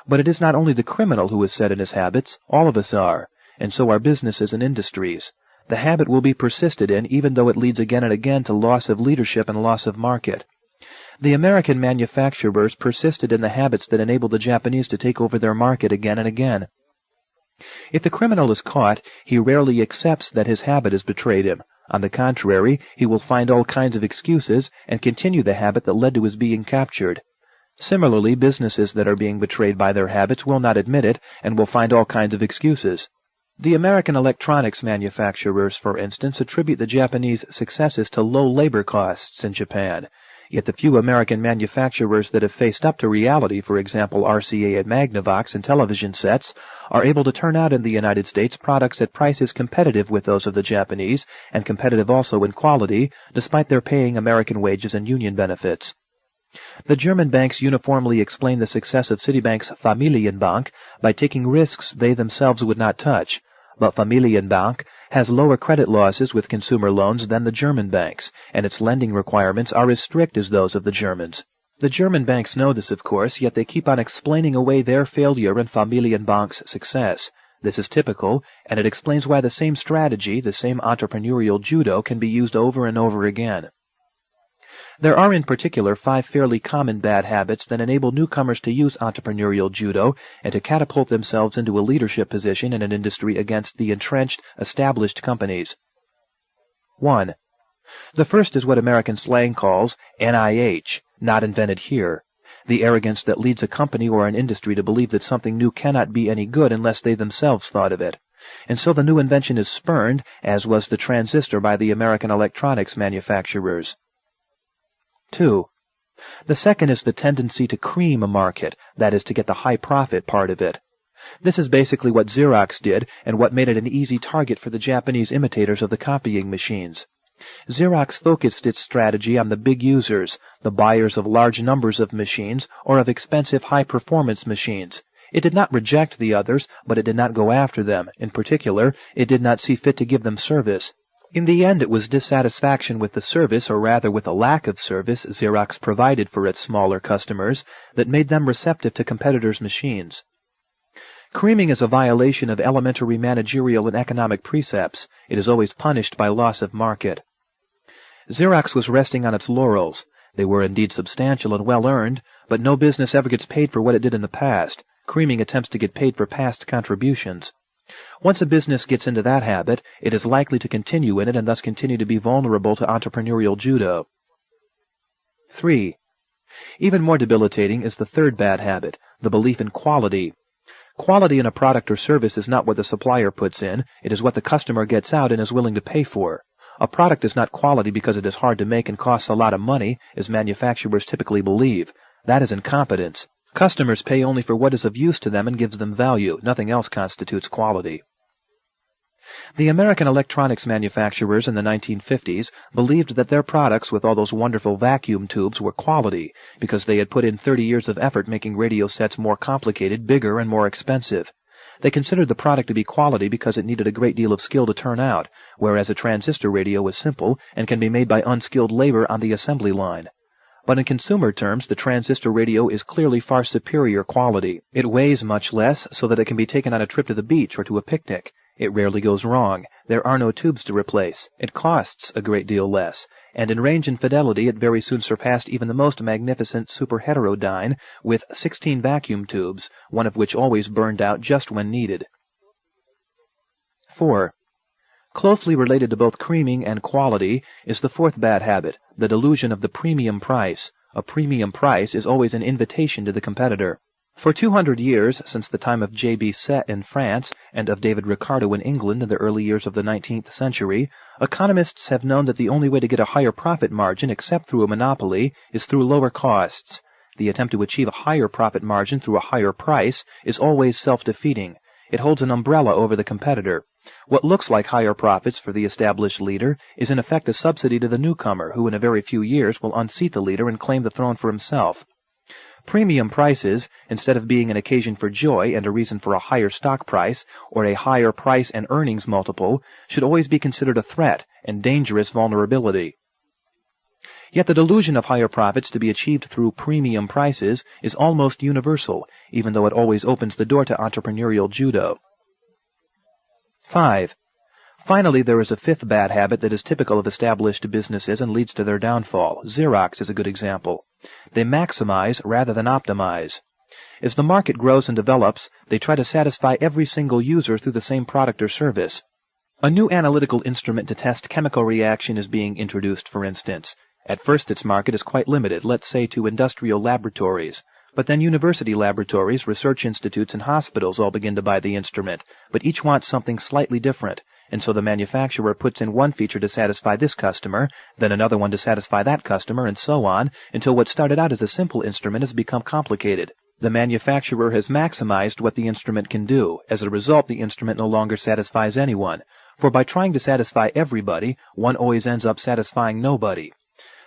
But it is not only the criminal who is set in his habits, all of us are, and so are businesses and industries. The habit will be persisted in even though it leads again and again to loss of leadership and loss of market. The American manufacturers persisted in the habits that enabled the Japanese to take over their market again and again. If the criminal is caught, he rarely accepts that his habit has betrayed him. On the contrary, he will find all kinds of excuses and continue the habit that led to his being captured. Similarly, businesses that are being betrayed by their habits will not admit it and will find all kinds of excuses. The American electronics manufacturers, for instance, attribute the Japanese successes to low labor costs in Japan. Yet the few American manufacturers that have faced up to reality, for example RCA and Magnavox and television sets, are able to turn out in the United States products at prices competitive with those of the Japanese, and competitive also in quality, despite their paying American wages and union benefits. The German banks uniformly explain the success of Citibank's Familienbank by taking risks they themselves would not touch. But Familienbank has lower credit losses with consumer loans than the German banks, and its lending requirements are as strict as those of the Germans. The German banks know this, of course, yet they keep on explaining away their failure and Familienbank's success. This is typical, and it explains why the same strategy, the same entrepreneurial judo, can be used over and over again. There are in particular 5 fairly common bad habits that enable newcomers to use entrepreneurial judo and to catapult themselves into a leadership position in an industry against the entrenched, established companies. 1. The first is what American slang calls NIH, not invented here. The arrogance that leads a company or an industry to believe that something new cannot be any good unless they themselves thought of it. And so the new invention is spurned, as was the transistor by the American electronics manufacturers. 2. The second is the tendency to cream a market, that is, to get the high-profit part of it. This is basically what Xerox did and what made it an easy target for the Japanese imitators of the copying machines. Xerox focused its strategy on the big users, the buyers of large numbers of machines or of expensive high-performance machines. It did not reject the others, but it did not go after them. In particular, it did not see fit to give them service. In the end, it was dissatisfaction with the service, or rather with a lack of service, Xerox provided for its smaller customers, that made them receptive to competitors' machines. Creaming is a violation of elementary managerial and economic precepts. It is always punished by loss of market. Xerox was resting on its laurels. They were indeed substantial and well-earned, but no business ever gets paid for what it did in the past. Creaming attempts to get paid for past contributions. Once a business gets into that habit, it is likely to continue in it and thus continue to be vulnerable to entrepreneurial judo. 3. Even more debilitating is the third bad habit, the belief in quality. Quality in a product or service is not what the supplier puts in, it is what the customer gets out and is willing to pay for. A product is not quality because it is hard to make and costs a lot of money, as manufacturers typically believe. That is incompetence. Customers pay only for what is of use to them and gives them value. Nothing else constitutes quality. The American electronics manufacturers in the 1950s believed that their products with all those wonderful vacuum tubes were quality because they had put in 30 years of effort making radio sets more complicated, bigger, and more expensive. They considered the product to be quality because it needed a great deal of skill to turn out, whereas a transistor radio was simple and can be made by unskilled labor on the assembly line. But in consumer terms, the transistor radio is clearly far superior quality. It weighs much less so that it can be taken on a trip to the beach or to a picnic. It rarely goes wrong. There are no tubes to replace. It costs a great deal less. And in range and fidelity, it very soon surpassed even the most magnificent superheterodyne with 16 vacuum tubes, one of which always burned out just when needed. 4. Closely related to both creaming and quality is the fourth bad habit, the delusion of the premium price. A premium price is always an invitation to the competitor. For 200 years, since the time of J.B. Sett in France and of David Ricardo in England in the early years of the 19th century, economists have known that the only way to get a higher profit margin, except through a monopoly, is through lower costs. The attempt to achieve a higher profit margin through a higher price is always self-defeating. It holds an umbrella over the competitor. What looks like higher profits for the established leader is in effect a subsidy to the newcomer, who in a very few years will unseat the leader and claim the throne for himself. Premium prices, instead of being an occasion for joy and a reason for a higher stock price or a higher price and earnings multiple, should always be considered a threat and dangerous vulnerability. Yet the delusion of higher profits to be achieved through premium prices is almost universal, even though it always opens the door to entrepreneurial judo. 5. Finally, there is a fifth bad habit that is typical of established businesses and leads to their downfall. Xerox is a good example. They maximize rather than optimize. As the market grows and develops, they try to satisfy every single user through the same product or service. A new analytical instrument to test chemical reaction is being introduced, for instance. At first, its market is quite limited, let's say to industrial laboratories. But then university laboratories, research institutes, and hospitals all begin to buy the instrument, but each wants something slightly different, and so the manufacturer puts in one feature to satisfy this customer, then another one to satisfy that customer, and so on, until what started out as a simple instrument has become complicated. The manufacturer has maximized what the instrument can do. As a result, the instrument no longer satisfies anyone, for by trying to satisfy everybody, one always ends up satisfying nobody.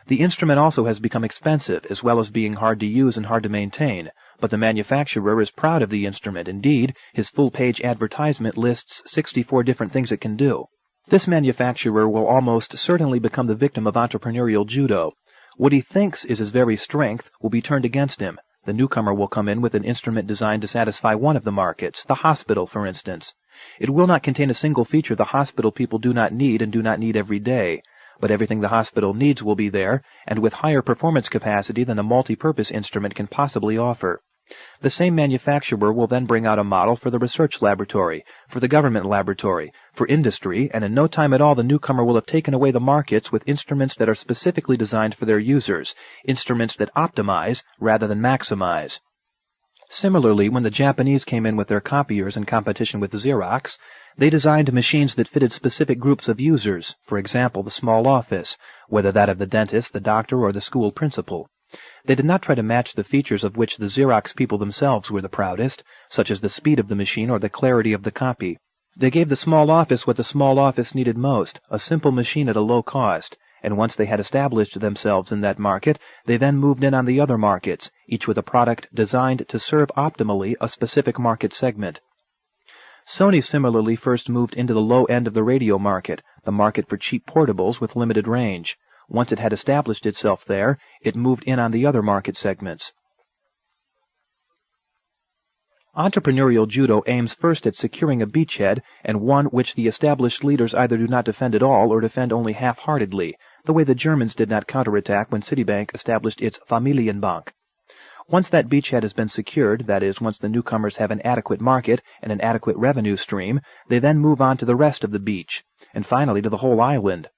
The instrument also has become expensive, as well as being hard to use and hard to maintain, but the manufacturer is proud of the instrument. Indeed, his full-page advertisement lists 64 different things it can do. This manufacturer will almost certainly become the victim of entrepreneurial judo. What he thinks is his very strength will be turned against him. The newcomer will come in with an instrument designed to satisfy one of the markets, the hospital, for instance. It will not contain a single feature the hospital people do not need and do not need every day. But everything the hospital needs will be there, and with higher performance capacity than a multi-purpose instrument can possibly offer. The same manufacturer will then bring out a model for the research laboratory, for the government laboratory, for industry, and in no time at all the newcomer will have taken away the markets with instruments that are specifically designed for their users, instruments that optimize rather than maximize. Similarly, when the Japanese came in with their copiers in competition with Xerox, they designed machines that fitted specific groups of users, for example, the small office, whether that of the dentist, the doctor, or the school principal. They did not try to match the features of which the Xerox people themselves were the proudest, such as the speed of the machine or the clarity of the copy. They gave the small office what the small office needed most, a simple machine at a low cost, and once they had established themselves in that market, they then moved in on the other markets, each with a product designed to serve optimally a specific market segment. Sony similarly first moved into the low end of the radio market, the market for cheap portables with limited range. Once it had established itself there, it moved in on the other market segments. Entrepreneurial judo aims first at securing a beachhead, and one which the established leaders either do not defend at all or defend only half-heartedly, the way the Germans did not counterattack when Citibank established its Familienbank. Once that beachhead has been secured, that is, once the newcomers have an adequate market and an adequate revenue stream, they then move on to the rest of the beach, and finally to the whole island.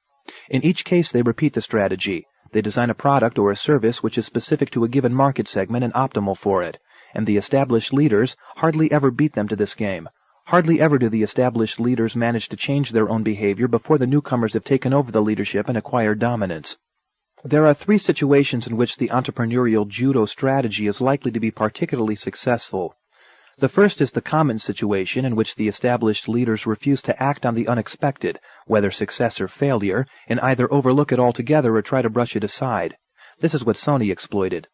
In each case they repeat the strategy. They design a product or a service which is specific to a given market segment and optimal for it, and the established leaders hardly ever beat them to this game. Hardly ever do the established leaders manage to change their own behavior before the newcomers have taken over the leadership and acquired dominance. There are three situations in which the entrepreneurial judo strategy is likely to be particularly successful. The first is the common situation in which the established leaders refuse to act on the unexpected, whether success or failure, and either overlook it altogether or try to brush it aside. This is what Sony exploited.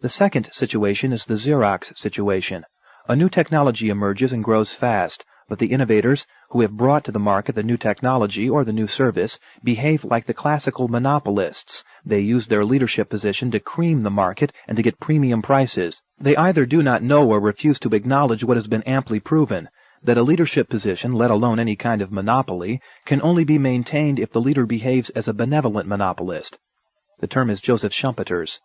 The second situation is the Xerox situation. A new technology emerges and grows fast, but the innovators who have brought to the market the new technology or the new service behave like the classical monopolists. They use their leadership position to cream the market and to get premium prices. They either do not know or refuse to acknowledge what has been amply proven, that a leadership position, let alone any kind of monopoly, can only be maintained if the leader behaves as a benevolent monopolist. The term is Joseph Schumpeter's.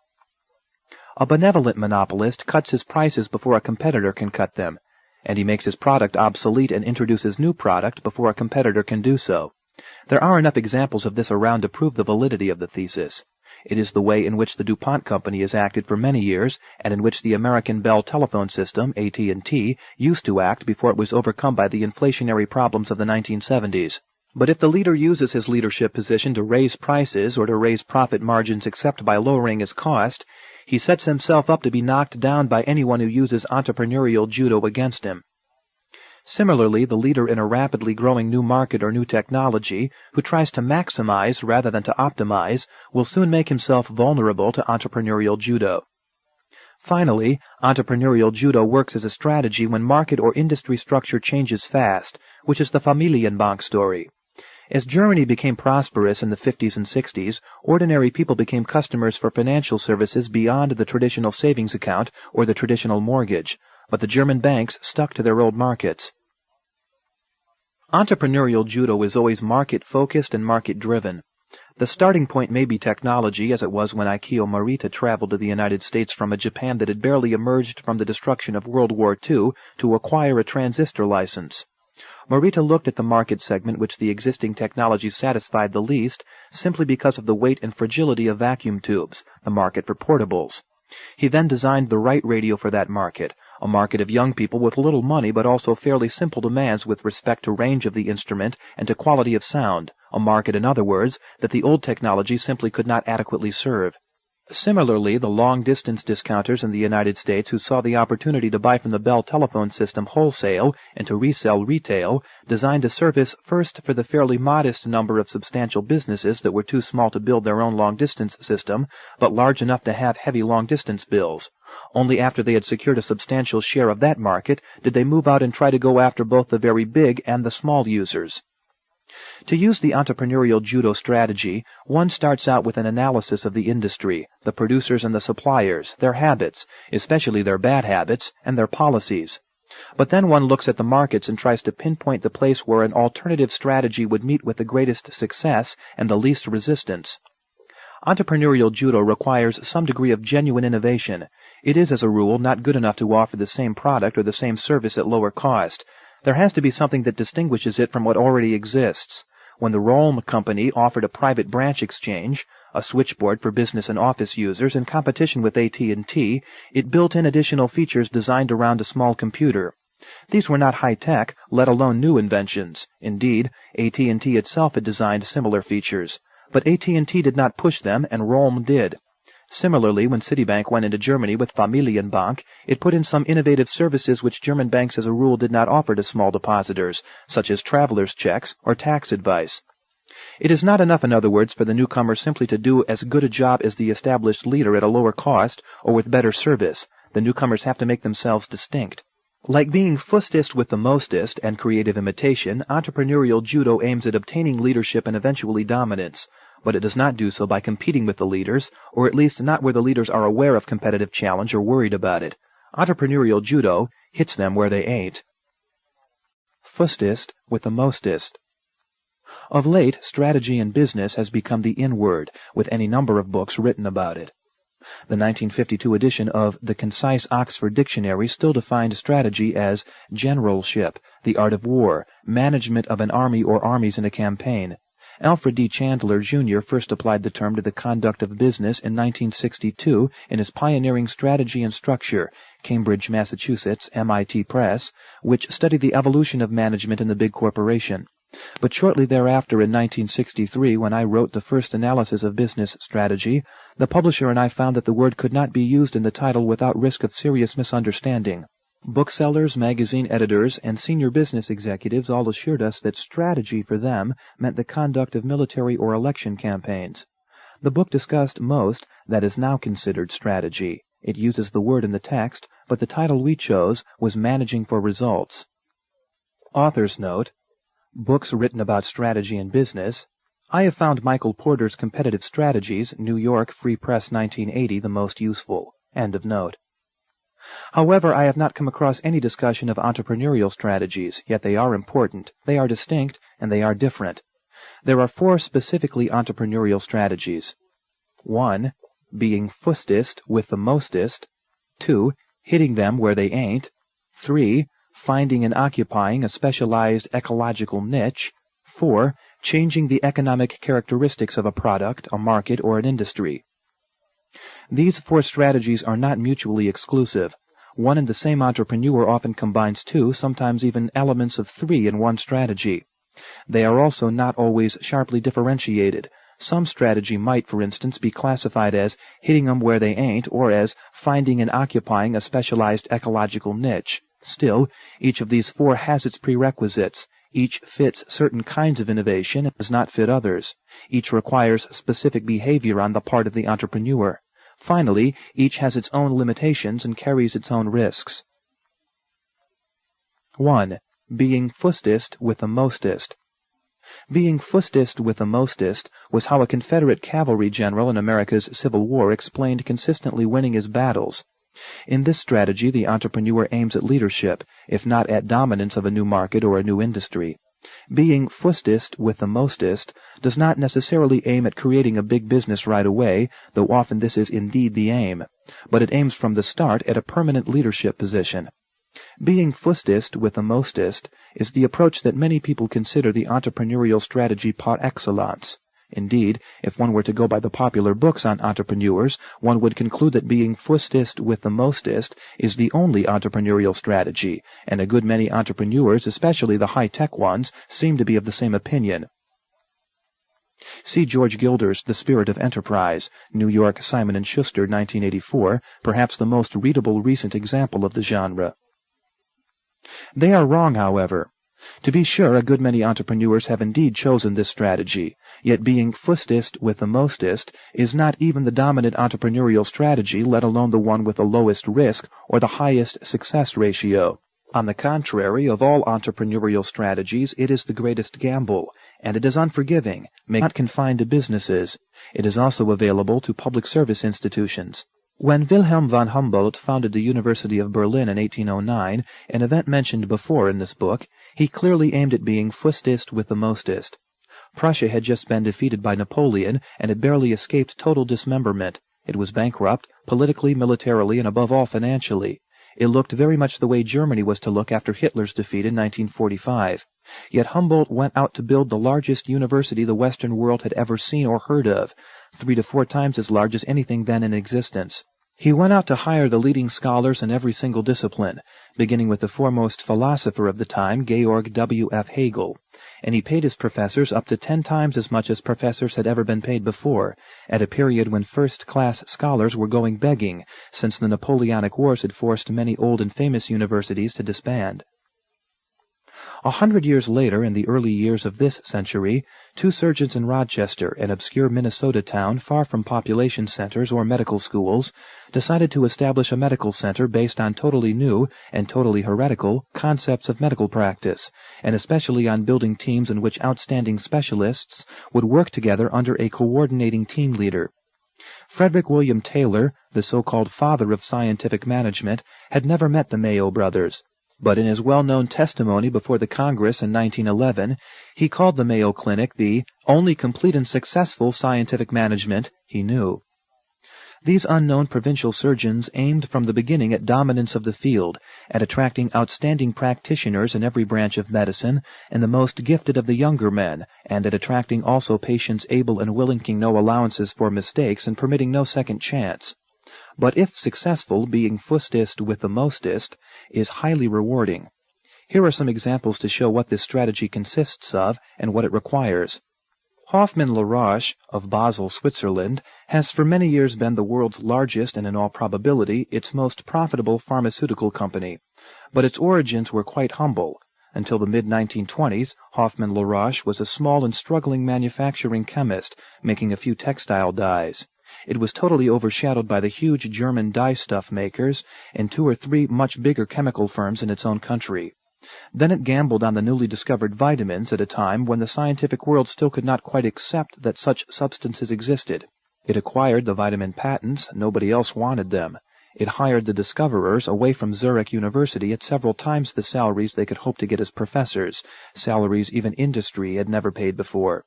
A benevolent monopolist cuts his prices before a competitor can cut them, and he makes his product obsolete and introduces new product before a competitor can do so. There are enough examples of this around to prove the validity of the thesis. It is the way in which the DuPont Company has acted for many years, and in which the American Bell telephone system, AT&T, used to act before it was overcome by the inflationary problems of the 1970s. But if the leader uses his leadership position to raise prices or to raise profit margins except by lowering his cost, he sets himself up to be knocked down by anyone who uses entrepreneurial judo against him. Similarly, the leader in a rapidly growing new market or new technology, who tries to maximize rather than to optimize, will soon make himself vulnerable to entrepreneurial judo. Finally, entrepreneurial judo works as a strategy when market or industry structure changes fast, which is the Familienbank story. As Germany became prosperous in the 50s and 60s, ordinary people became customers for financial services beyond the traditional savings account or the traditional mortgage, but the German banks stuck to their old markets. Entrepreneurial judo is always market-focused and market-driven. The starting point may be technology, as it was when Aikio Morita traveled to the United States from a Japan that had barely emerged from the destruction of World War II to acquire a transistor license. Morita looked at the market segment which the existing technology satisfied the least, simply because of the weight and fragility of vacuum tubes, the market for portables. He then designed the right radio for that market, a market of young people with little money but also fairly simple demands with respect to range of the instrument and to quality of sound, a market, in other words, that the old technology simply could not adequately serve. Similarly, the long-distance discounters in the United States who saw the opportunity to buy from the Bell telephone system wholesale and to resell retail designed a service first for the fairly modest number of substantial businesses that were too small to build their own long-distance system, but large enough to have heavy long-distance bills. Only after they had secured a substantial share of that market did they move out and try to go after both the very big and the small users. To use the entrepreneurial judo strategy, one starts out with an analysis of the industry, the producers and the suppliers, their habits, especially their bad habits, and their policies. But then one looks at the markets and tries to pinpoint the place where an alternative strategy would meet with the greatest success and the least resistance. Entrepreneurial judo requires some degree of genuine innovation. It is, as a rule, not good enough to offer the same product or the same service at lower cost. There has to be something that distinguishes it from what already exists. When the Rohm Company offered a private branch exchange, a switchboard for business and office users in competition with AT&T, it built in additional features designed around a small computer. These were not high-tech, let alone new inventions. Indeed, AT&T itself had designed similar features. But AT&T did not push them, and Rohm did. Similarly, when Citibank went into Germany with Familienbank, it put in some innovative services which German banks as a rule did not offer to small depositors, such as traveler's checks or tax advice. It is not enough, in other words, for the newcomer simply to do as good a job as the established leader at a lower cost or with better service. The newcomers have to make themselves distinct. Like being Fustest with the Mostest and creative imitation, entrepreneurial judo aims at obtaining leadership and eventually dominance. But it does not do so by competing with the leaders, or at least not where the leaders are aware of competitive challenge or worried about it. Entrepreneurial judo hits them where they ain't. Fustest with the Mostest. Of late, strategy in business has become the in-word, with any number of books written about it. The 1952 edition of the Concise Oxford Dictionary still defined strategy as generalship, the art of war, management of an army or armies in a campaign. Alfred D. Chandler, Jr. first applied the term to the conduct of business in 1962 in his pioneering Strategy and Structure, Cambridge, Massachusetts, MIT Press, which studied the evolution of management in the big corporation. But shortly thereafter, in 1963, when I wrote the first analysis of business strategy, the publisher and I found that the word could not be used in the title without risk of serious misunderstanding. Booksellers, magazine editors, and senior business executives all assured us that strategy for them meant the conduct of military or election campaigns. The book discussed most that is now considered strategy. It uses the word in the text, but the title we chose was Managing for Results. Author's note: books written about strategy in business. I have found Michael Porter's Competitive Strategies, New York, Free Press, 1980, the most useful. End of note. However, I have not come across any discussion of entrepreneurial strategies, yet they are important, they are distinct, and they are different. There are 4 specifically entrepreneurial strategies. 1. Being Fustest with the Mostest. 2. Hitting them where they ain't. 3. Finding and occupying a specialized ecological niche. 4. Changing the economic characteristics of a product, a market, or an industry. These 4 strategies are not mutually exclusive. One and the same entrepreneur often combines 2, sometimes even elements of 3 in one strategy. They are also not always sharply differentiated. Some strategy might, for instance, be classified as hitting them where they ain't or as finding and occupying a specialized ecological niche. Still, each of these 4 has its prerequisites. Each fits certain kinds of innovation and does not fit others. Each requires specific behavior on the part of the entrepreneur. Finally, each has its own limitations and carries its own risks. 1. Being Fustest with the Mostest. Being Fustest with the Mostest was how a Confederate cavalry general in America's Civil War explained consistently winning his battles. In this strategy, the entrepreneur aims at leadership, if not at dominance of a new market or a new industry. Being Fustest with the Mostest does not necessarily aim at creating a big business right away, though often this is indeed the aim, but it aims from the start at a permanent leadership position. Being Fustest with the Mostest is the approach that many people consider the entrepreneurial strategy par excellence. Indeed, if one were to go by the popular books on entrepreneurs, one would conclude that being Fustest with the Mostest is the only entrepreneurial strategy, and a good many entrepreneurs, especially the high-tech ones, seem to be of the same opinion. See George Gilder's The Spirit of Enterprise, New York, Simon & Schuster, 1984, perhaps the most readable recent example of the genre. They are wrong, however. To be sure, a good many entrepreneurs have indeed chosen this strategy, yet being Fustest with the Mostest is not even the dominant entrepreneurial strategy, let alone the one with the lowest risk or the highest success ratio. On the contrary, of all entrepreneurial strategies, it is the greatest gamble, and it is unforgiving, not confined to businesses. It is also available to public service institutions. When Wilhelm von Humboldt founded the University of Berlin in 1809, an event mentioned before in this book, he clearly aimed at being Fustest with the Mostest. Prussia had just been defeated by Napoleon and had barely escaped total dismemberment. It was bankrupt, politically, militarily, and above all financially. It looked very much the way Germany was to look after Hitler's defeat in 1945. Yet Humboldt went out to build the largest university the Western world had ever seen or heard of, 3 to 4 times as large as anything then in existence. He went out to hire the leading scholars in every single discipline, beginning with the foremost philosopher of the time, Georg W. F. Hegel, and he paid his professors up to 10 times as much as professors had ever been paid before, at a period when first-class scholars were going begging, since the Napoleonic Wars had forced many old and famous universities to disband. 100 years later, in the early years of this century, 2 surgeons in Rochester, an obscure Minnesota town far from population centers or medical schools, decided to establish a medical center based on totally new and totally heretical concepts of medical practice, and especially on building teams in which outstanding specialists would work together under a coordinating team leader. Frederick William Taylor, the so-called father of scientific management, had never met the Mayo brothers. But in his well-known testimony before the Congress in 1911, he called the Mayo Clinic the only complete and successful scientific management he knew. These unknown provincial surgeons aimed from the beginning at dominance of the field, at attracting outstanding practitioners in every branch of medicine, and the most gifted of the younger men, and at attracting also patients able and willing, making no allowances for mistakes and permitting no second chance. But if successful, being Fustest with the Mostest is highly rewarding. Here are some examples to show what this strategy consists of and what it requires. Hoffmann La Roche, of Basel, Switzerland, has for many years been the world's largest and in all probability its most profitable pharmaceutical company. But its origins were quite humble. Until the mid-1920s, Hoffmann La Roche was a small and struggling manufacturing chemist, making a few textile dyes. It was totally overshadowed by the huge German dye-stuff makers and 2 or 3 much bigger chemical firms in its own country. Then it gambled on the newly discovered vitamins at a time when the scientific world still could not quite accept that such substances existed. It acquired the vitamin patents, nobody else wanted them. It hired the discoverers away from Zurich University at several times the salaries they could hope to get as professors, salaries even industry had never paid before.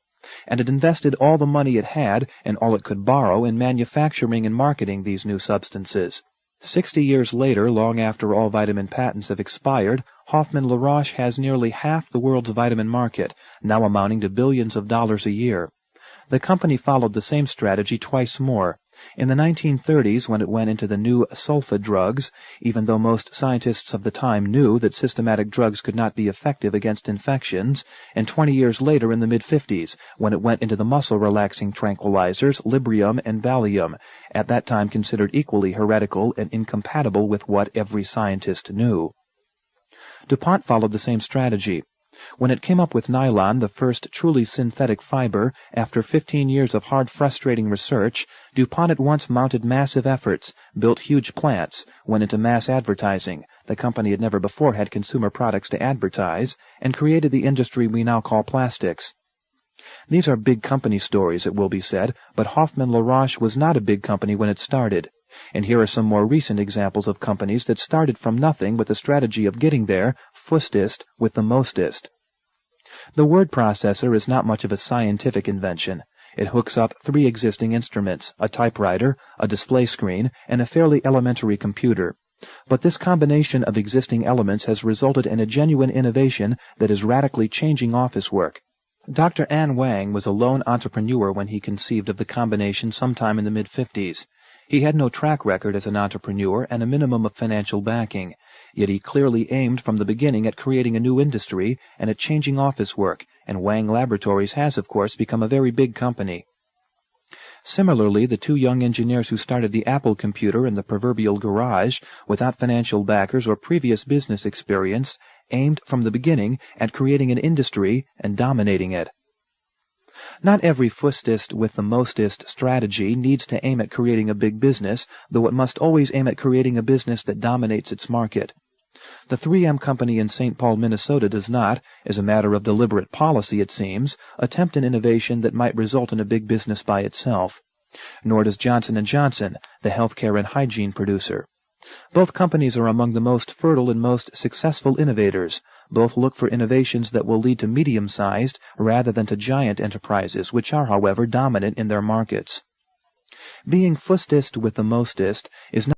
And it invested all the money it had and all it could borrow in manufacturing and marketing these new substances. 60 years later, long after all vitamin patents have expired, Hoffmann La Roche has nearly half the world's vitamin market, now amounting to billions of dollars a year. The company followed the same strategy twice more. In the 1930s, when it went into the new sulfa drugs, even though most scientists of the time knew that systematic drugs could not be effective against infections, and 20 years later in the mid-50s, when it went into the muscle-relaxing tranquilizers, Librium and Valium, at that time considered equally heretical and incompatible with what every scientist knew. DuPont followed the same strategy. When it came up with nylon, the first truly synthetic fiber, after 15 years of hard, frustrating research, DuPont at once mounted massive efforts, built huge plants, went into mass advertising. The company had never before had consumer products to advertise, and created the industry we now call plastics. These are big company stories, it will be said, but Hoffmann-La Roche was not a big company when it started. And here are some more recent examples of companies that started from nothing with the strategy of getting there, Fustest with the Mostest. The word processor is not much of a scientific invention. It hooks up 3 existing instruments, a typewriter, a display screen, and a fairly elementary computer. But this combination of existing elements has resulted in a genuine innovation that is radically changing office work. Dr. An Wang was a lone entrepreneur when he conceived of the combination sometime in the mid-50s. He had no track record as an entrepreneur and a minimum of financial backing, yet he clearly aimed from the beginning at creating a new industry and at changing office work, and Wang Laboratories has, of course, become a very big company. Similarly, the 2 young engineers who started the Apple computer in the proverbial garage, without financial backers or previous business experience, aimed from the beginning at creating an industry and dominating it. Not every Fustest with the Mostest strategy needs to aim at creating a big business, though it must always aim at creating a business that dominates its market. The 3M company in St. Paul, Minnesota does not, as a matter of deliberate policy it seems, attempt an innovation that might result in a big business by itself. Nor does Johnson & Johnson, the healthcare and hygiene producer. Both companies are among the most fertile and most successful innovators. Both look for innovations that will lead to medium-sized rather than to giant enterprises, which are, however, dominant in their markets. Being Fustest with the Mostest is not